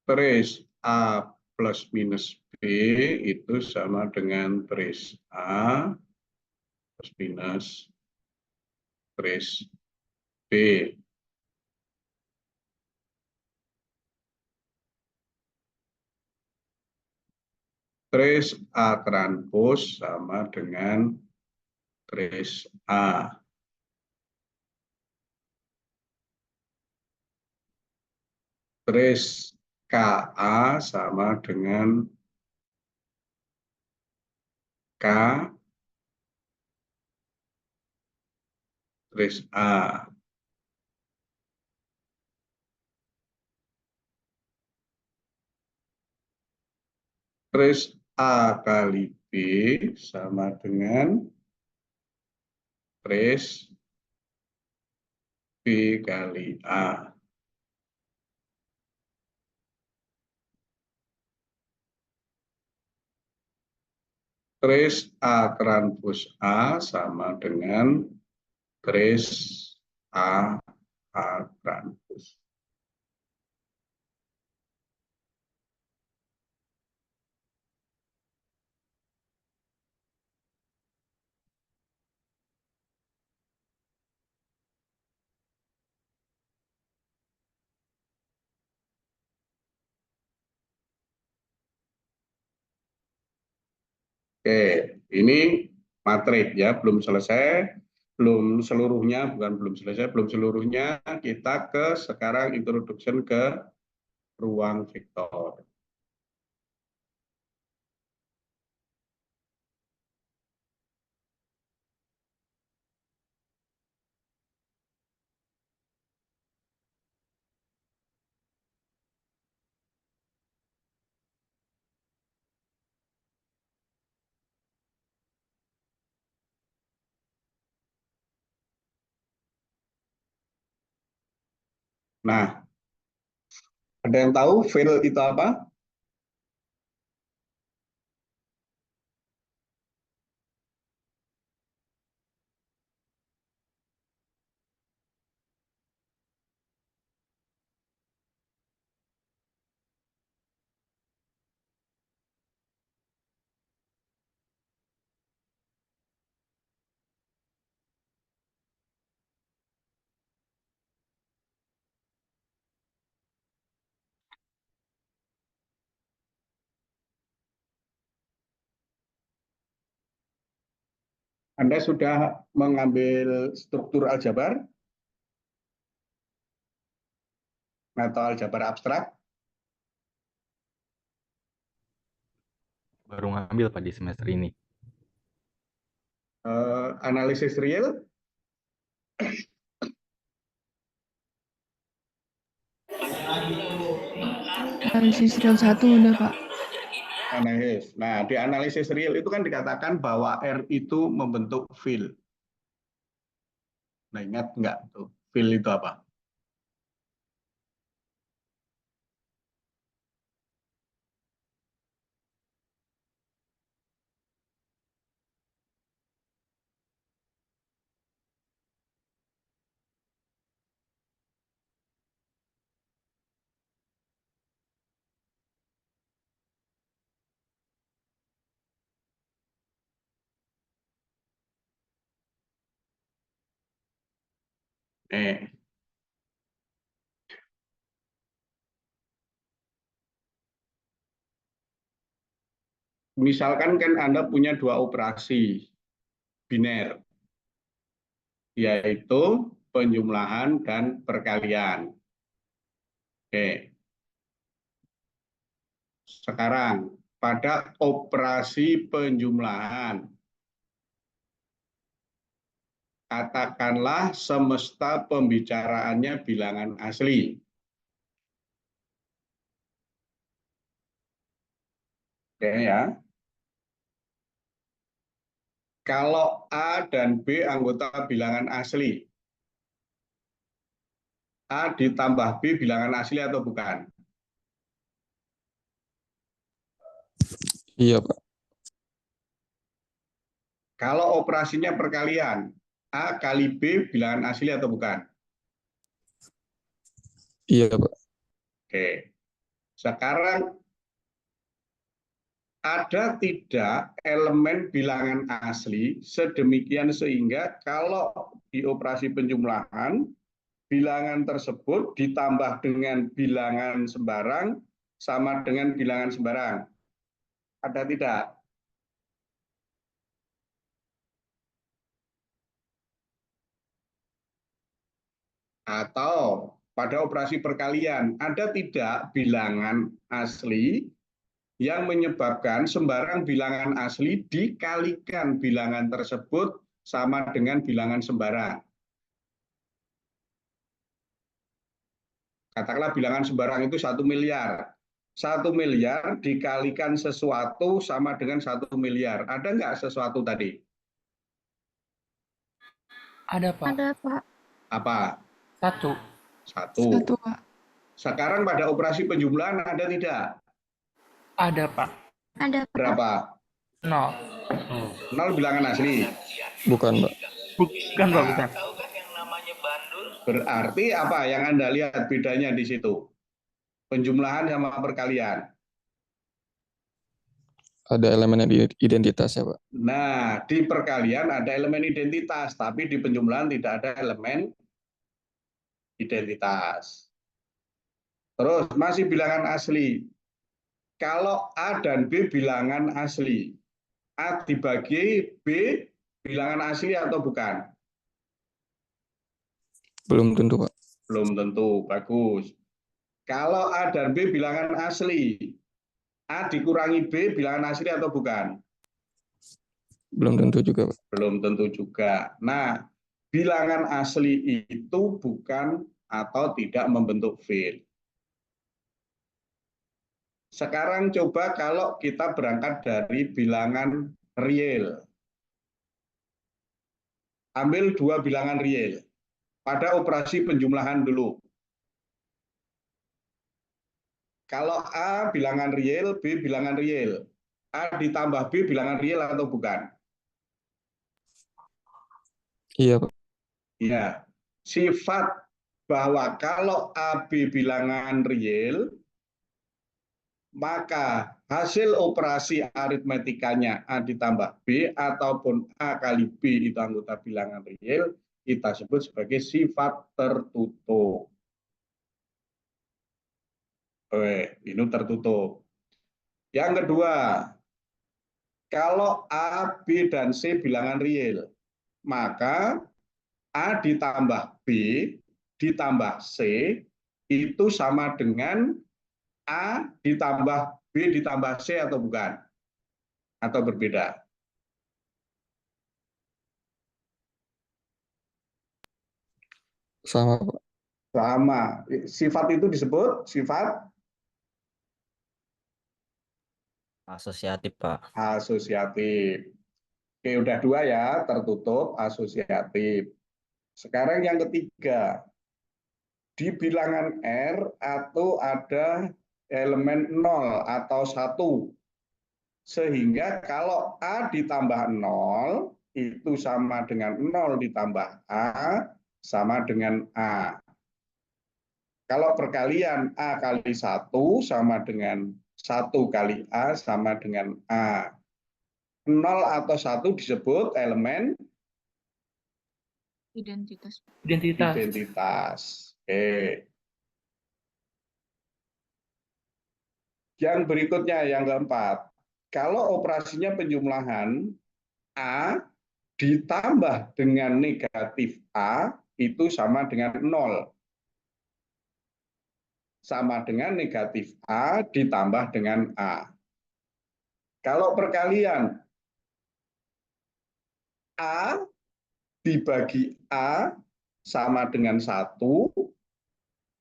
Trace A plus minus B itu sama dengan trace A plus minus trace B. Trace A transpose sama dengan trace A. Trace KA sama dengan K trace A. Trace A kali B sama dengan trace B kali A. Trace A transpose A sama dengan trace A transpose. Oke, ini matrik ya, belum selesai, belum seluruhnya, bukan belum selesai, belum seluruhnya. Kita sekarang introduction ke ruang vektor. Nah, ada yang tahu field itu apa? Anda sudah mengambil struktur aljabar atau aljabar abstrak? Baru ngambil Pak di semester ini. Analisis real? Analisis real 1 udah, Pak. Analisis. Nah, di analisis real itu kan dikatakan bahwa R itu membentuk field. Nah, ingat nggak tuh? Field itu apa? Misalkan kan Anda punya dua operasi biner, yaitu penjumlahan dan perkalian. Oke. Sekarang, pada operasi penjumlahan, katakanlah semesta pembicaraannya bilangan asli. Oke ya. Kalau A dan B anggota bilangan asli, A ditambah B bilangan asli atau bukan? Iya, Pak. Kalau operasinya perkalian, A kali B bilangan asli atau bukan? Iya, Pak. Oke. Sekarang ada tidak elemen bilangan asli sedemikian sehingga kalau di operasi penjumlahan, bilangan tersebut ditambah dengan bilangan sembarang sama dengan bilangan sembarang. Ada tidak? Atau pada operasi perkalian, ada tidak bilangan asli yang menyebabkan sembarang bilangan asli dikalikan bilangan tersebut sama dengan bilangan sembarang. Katakanlah bilangan sembarang itu 1 miliar. 1 miliar dikalikan sesuatu sama dengan 1 miliar. Ada nggak sesuatu tadi? Ada, Pak. Ada, Pak. Apa? 1. 1. 1, Pak. Sekarang pada operasi penjumlahan ada tidak? Ada, Pak. Ada, Pak. Berapa? 0. 0 bilangan asli. Bukan, Pak. Bukan, Pak, bukan. Berarti apa yang Anda lihat bedanya di situ? Penjumlahan sama perkalian. Ada elemen identitas ya, Pak. Nah, di perkalian ada elemen identitas, tapi di penjumlahan tidak ada elemen identitas. Terus masih bilangan asli. Kalau A dan B bilangan asli, A dibagi B bilangan asli atau bukan? Belum tentu, Pak. Belum tentu, bagus. Kalau A dan B bilangan asli, A dikurangi B bilangan asli atau bukan? Belum tentu juga, Pak. Belum tentu juga. Nah, bilangan asli itu bukan atau tidak membentuk fiil. Sekarang coba kalau kita berangkat dari bilangan real. Ambil 2 bilangan real. Pada operasi penjumlahan dulu. Kalau A bilangan real, B bilangan real. A ditambah B bilangan real atau bukan? Iya, Pak. Ya, sifat bahwa kalau A, B bilangan real, maka hasil operasi aritmetikanya A ditambah B ataupun A kali B itu anggota bilangan real, kita sebut sebagai sifat tertutup. Ini tertutup. Yang kedua, kalau A, B, dan C bilangan real, maka A ditambah B ditambah C itu sama dengan A ditambah B ditambah C atau bukan? Atau berbeda? Sama, Pak. Sama. Sifat itu disebut sifat Asosiatif, Pak. asosiatif. Oke, udah 2 ya, tertutup, asosiatif. Sekarang yang ketiga, di bilangan R atau ada elemen 0 atau 1. Sehingga kalau A ditambah 0, itu sama dengan 0 ditambah A, sama dengan A. Kalau perkalian A kali 1 sama dengan 1 kali A sama dengan A. 0 atau 1 disebut elemen Identitas. identitas. Oke. Yang berikutnya, yang keempat. Kalau operasinya penjumlahan, A ditambah dengan negatif A itu sama dengan 0. Sama dengan negatif A ditambah dengan A. Kalau perkalian, A dibagi A sama dengan 1,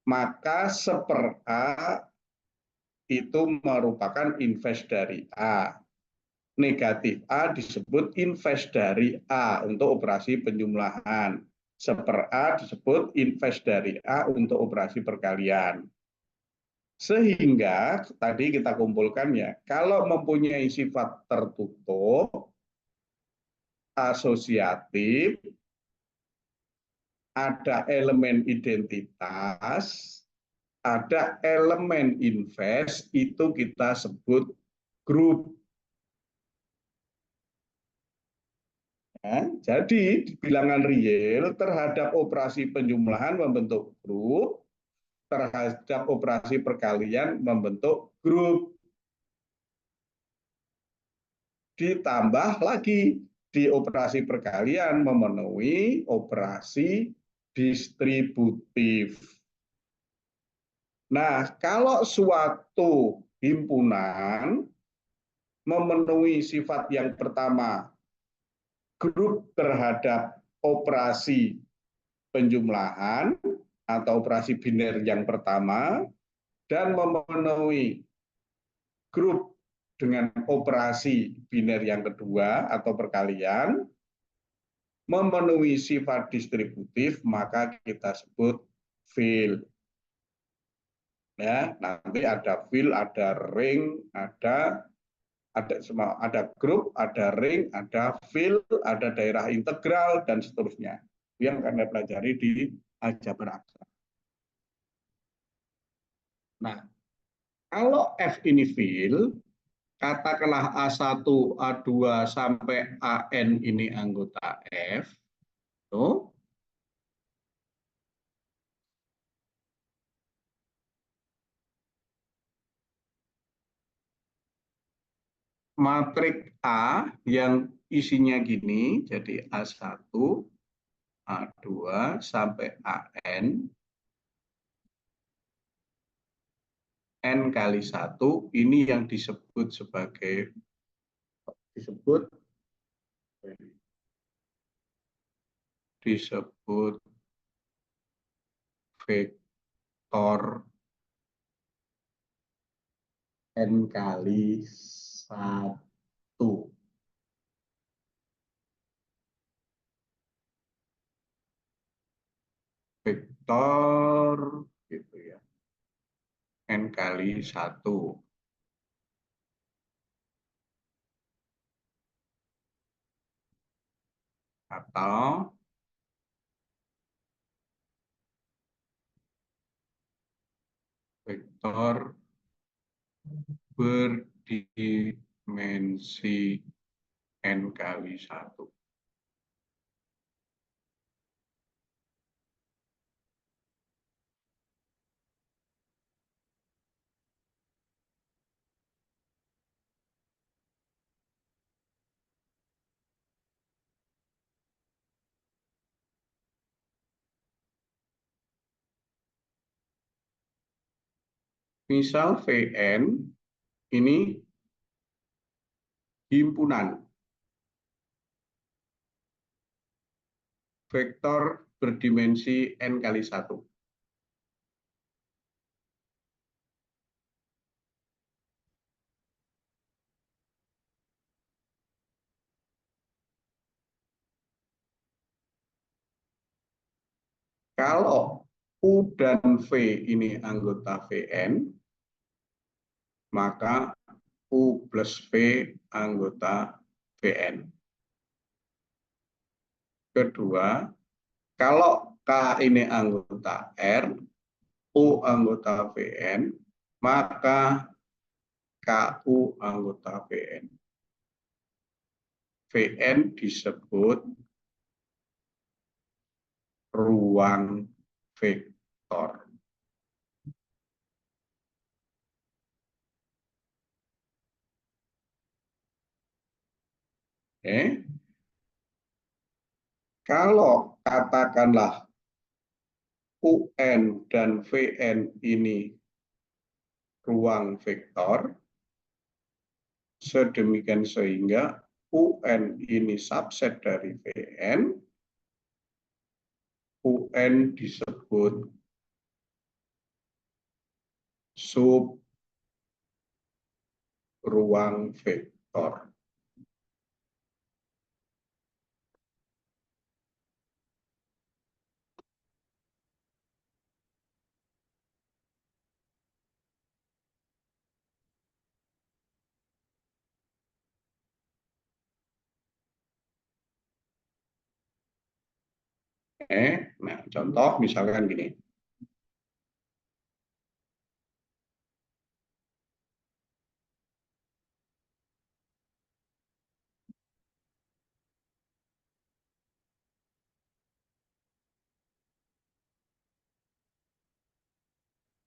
maka 1/A itu merupakan inverse dari A. Negatif A disebut inverse dari A untuk operasi penjumlahan. 1/A disebut inverse dari A untuk operasi perkalian. Sehingga tadi kita kumpulkan ya, kalau mempunyai sifat tertutup, asosiatif, ada elemen identitas, ada elemen invest, itu kita sebut grup. Ya, jadi di bilangan real terhadap operasi penjumlahan membentuk grup, terhadap operasi perkalian membentuk grup. Ditambah lagi di operasi perkalian memenuhi operasi distributif. Nah, kalau suatu himpunan memenuhi sifat yang pertama, grup terhadap operasi penjumlahan atau operasi biner yang pertama, dan memenuhi grup dengan operasi biner yang kedua atau perkalian, memenuhi sifat distributif, maka kita sebut field. Ya, nanti ada field, ada ring, ada grup, ada ring, ada field, ada daerah integral, dan seterusnya. Yang kami pelajari di aljabar abstrak. Nah, kalau F ini field, katakanlah A1, A2 sampai AN ini anggota F, tuh, matrik A yang isinya gini, jadi A1, A2 sampai AN, N kali 1, ini yang disebut sebagai vektor N kali 1. Vektor gitu ya. N kali 1. Atau vektor berdimensi N kali 1. Misal Vn ini himpunan vektor berdimensi N kali 1. Kalau U dan V ini anggota Vn, maka U plus V anggota Vn. Kedua, kalau K ini anggota R, U anggota Vn, maka KU anggota Vn. Vn disebut ruang vektor. Kalau katakanlah UN dan Vn ini ruang vektor, sedemikian sehingga UN ini subset dari Vn, UN disebut sub ruang vektor. Nah, contoh misalkan gini.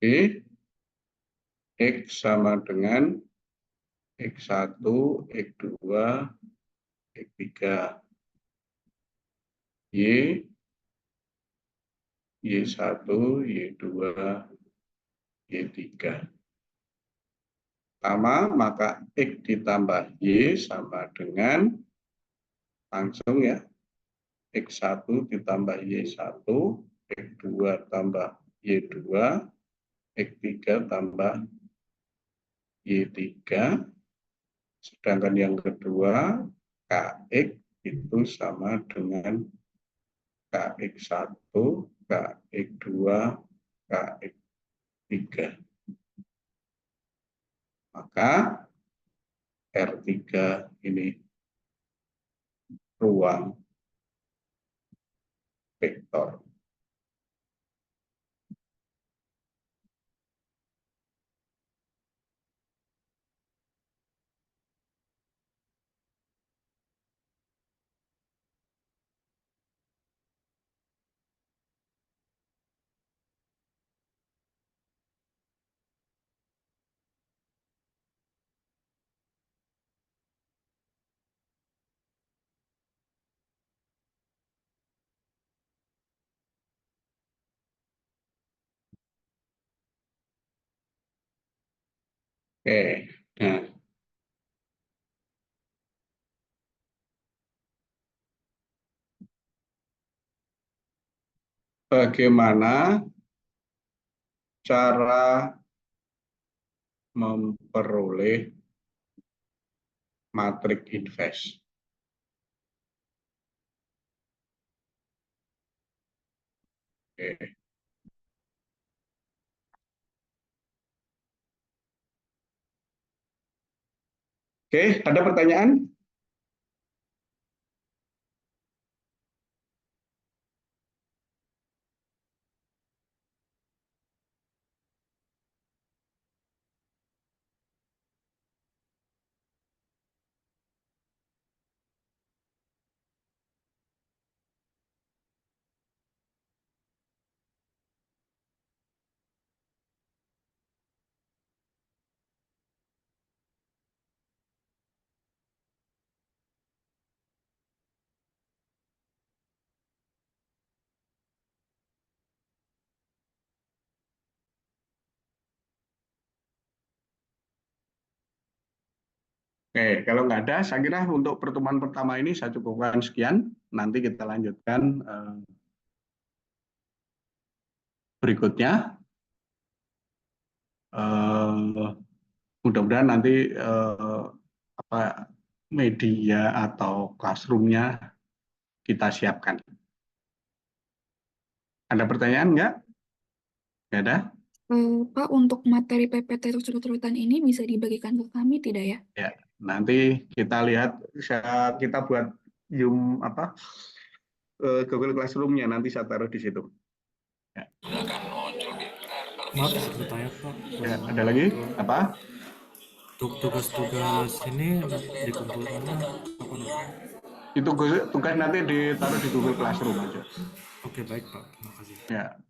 Oke, X sama dengan X1, X2, X3, Y, Y1, Y2, Y3. Sama, maka X ditambah Y sama dengan, langsung ya, X1 ditambah Y1, X2 tambah Y2, X3 tambah Y3, sedangkan yang kedua, KX itu sama dengan KX1, KX2, KX3. Maka R3 ini ruang vektor. Oke, nah bagaimana cara memperoleh matriks invest? Oke. Oke, ada pertanyaan? Oke, kalau nggak ada, saya kira untuk pertemuan pertama ini saya cukupkan sekian. Nanti kita lanjutkan berikutnya. Mudah-mudahan nanti media atau classroom-nya kita siapkan. Ada pertanyaan nggak? Nggak ada? Pak, untuk materi PPT terus-terusan ini bisa dibagikan ke kami tidak ya? Ya, nanti kita lihat, kita buat Zoom Google Classroom-nya, nanti saya taruh di situ. Ya. Maaf, bertanya Pak. Ya, ada lagi? Apa? Tugas-tugas ini dikumpulkannya kapan Pak? Itu tugas nanti ditaruh di Google Classroom aja. Oke, baik Pak. Terima kasih. Ya.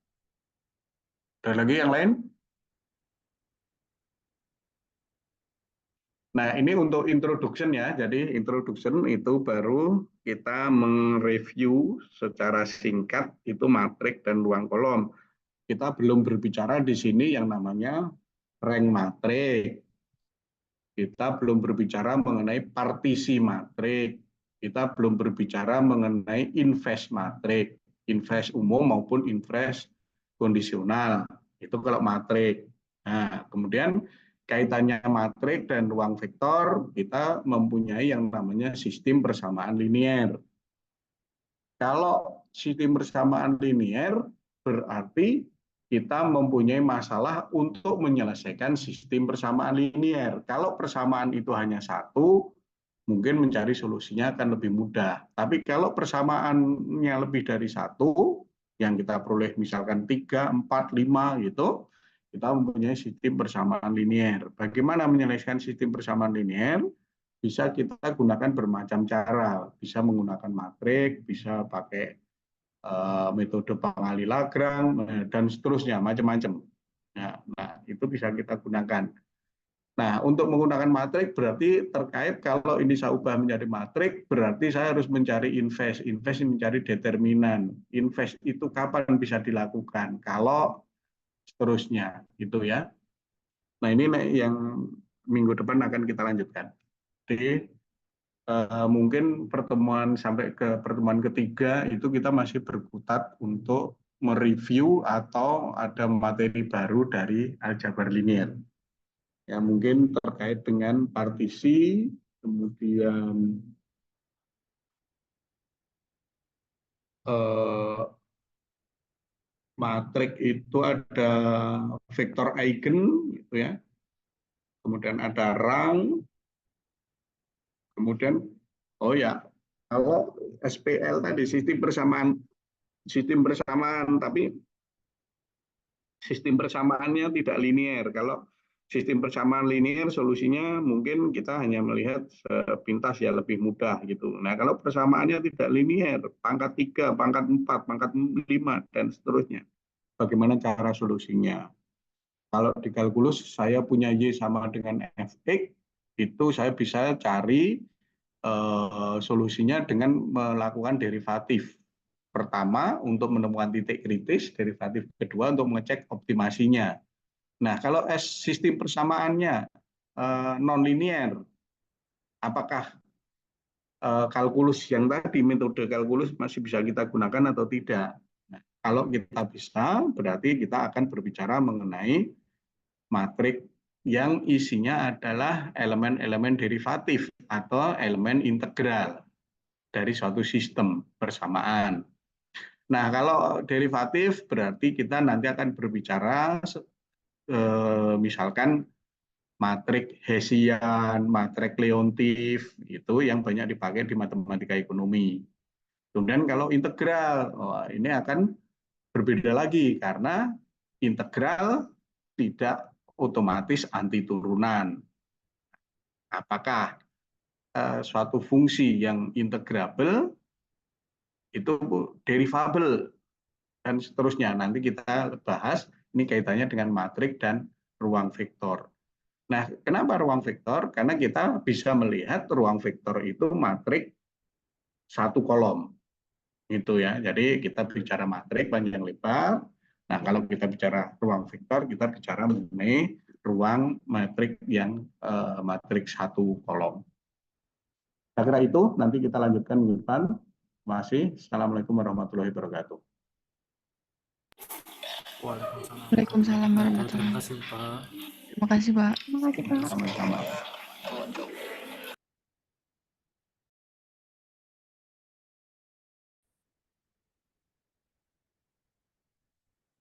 Ada lagi yang lain? Nah, ini untuk introduction ya. Jadi introduction itu baru kita mereview secara singkat itu matrik dan ruang kolom. Kita belum berbicara di sini yang namanya rank matrik. Kita belum berbicara mengenai partisi matrik. Kita belum berbicara mengenai invest matrik, invest umum maupun invest kondisional. Itu kalau matrik. Nah, kemudian kaitannya matrik dan ruang vektor, kita mempunyai yang namanya sistem persamaan linier. Kalau sistem persamaan linier berarti kita mempunyai masalah untuk menyelesaikan sistem persamaan linier. Kalau persamaan itu hanya satu, mungkin mencari solusinya akan lebih mudah. Tapi kalau persamaannya lebih dari satu, yang kita peroleh misalkan 3, 4, 5 gitu, kita mempunyai sistem persamaan linear. Bagaimana menyelesaikan sistem persamaan linear? Bisa kita gunakan bermacam cara. Bisa menggunakan matrik, bisa pakai metode pengali Lagrange, dan seterusnya, macam-macam. Nah, itu bisa kita gunakan. Nah, untuk menggunakan matrik berarti terkait kalau ini saya ubah menjadi matrik, berarti saya harus mencari invest mencari determinan. Invest itu kapan bisa dilakukan? Kalau seterusnya, gitu ya. Nah, ini yang minggu depan akan kita lanjutkan. Jadi, mungkin pertemuan sampai ke pertemuan ketiga itu kita masih berkutat untuk mereview atau ada materi baru dari aljabar linear. Ya, mungkin terkait dengan partisi, kemudian matrik itu ada vektor eigen, gitu ya. Kemudian ada rang, kemudian oh ya, kalau SPL tadi sistem bersamaan, tapi sistem persamaannya tidak linear. Kalau sistem persamaan linear solusinya mungkin kita hanya melihat sepintas ya lebih mudah gitu. Nah, kalau persamaannya tidak linear, pangkat 3, pangkat 4, pangkat 5 dan seterusnya. Bagaimana cara solusinya? Kalau di kalkulus saya punya Y sama dengan Fx, itu saya bisa cari solusinya dengan melakukan derivatif. Pertama untuk menemukan titik kritis, derivatif kedua untuk mengecek optimasinya. Nah, kalau sistem persamaannya non-linear, apakah kalkulus yang tadi, metode kalkulus masih bisa kita gunakan atau tidak? Nah, kalau kita bisa, berarti kita akan berbicara mengenai matrik yang isinya adalah elemen-elemen derivatif atau elemen integral dari suatu sistem persamaan. Nah, kalau derivatif berarti kita nanti akan berbicara misalkan matrik Hessian, matrik Leontief, itu yang banyak dipakai di matematika ekonomi. Kemudian kalau integral, ini akan berbeda lagi karena integral tidak otomatis anti turunan. Apakah suatu fungsi yang integrable itu derivable dan seterusnya. Nanti kita bahas ini kaitannya dengan matrik dan ruang vektor. Nah, kenapa ruang vektor? Karena kita bisa melihat ruang vektor itu matrik satu kolom. Itu ya. Jadi kita bicara matrik panjang lebar. Nah, kalau kita bicara ruang vektor, kita bicara mengenai ruang matrik yang matrik satu kolom. Saya kira itu, nanti kita lanjutkan minggu depan. Terima kasih. Assalamualaikum warahmatullahi wabarakatuh. Waalaikumsalam Terima warahmatullahi kasih, Pak. Terima kasih, Pak. Terima kasih, Pak. Sama-sama.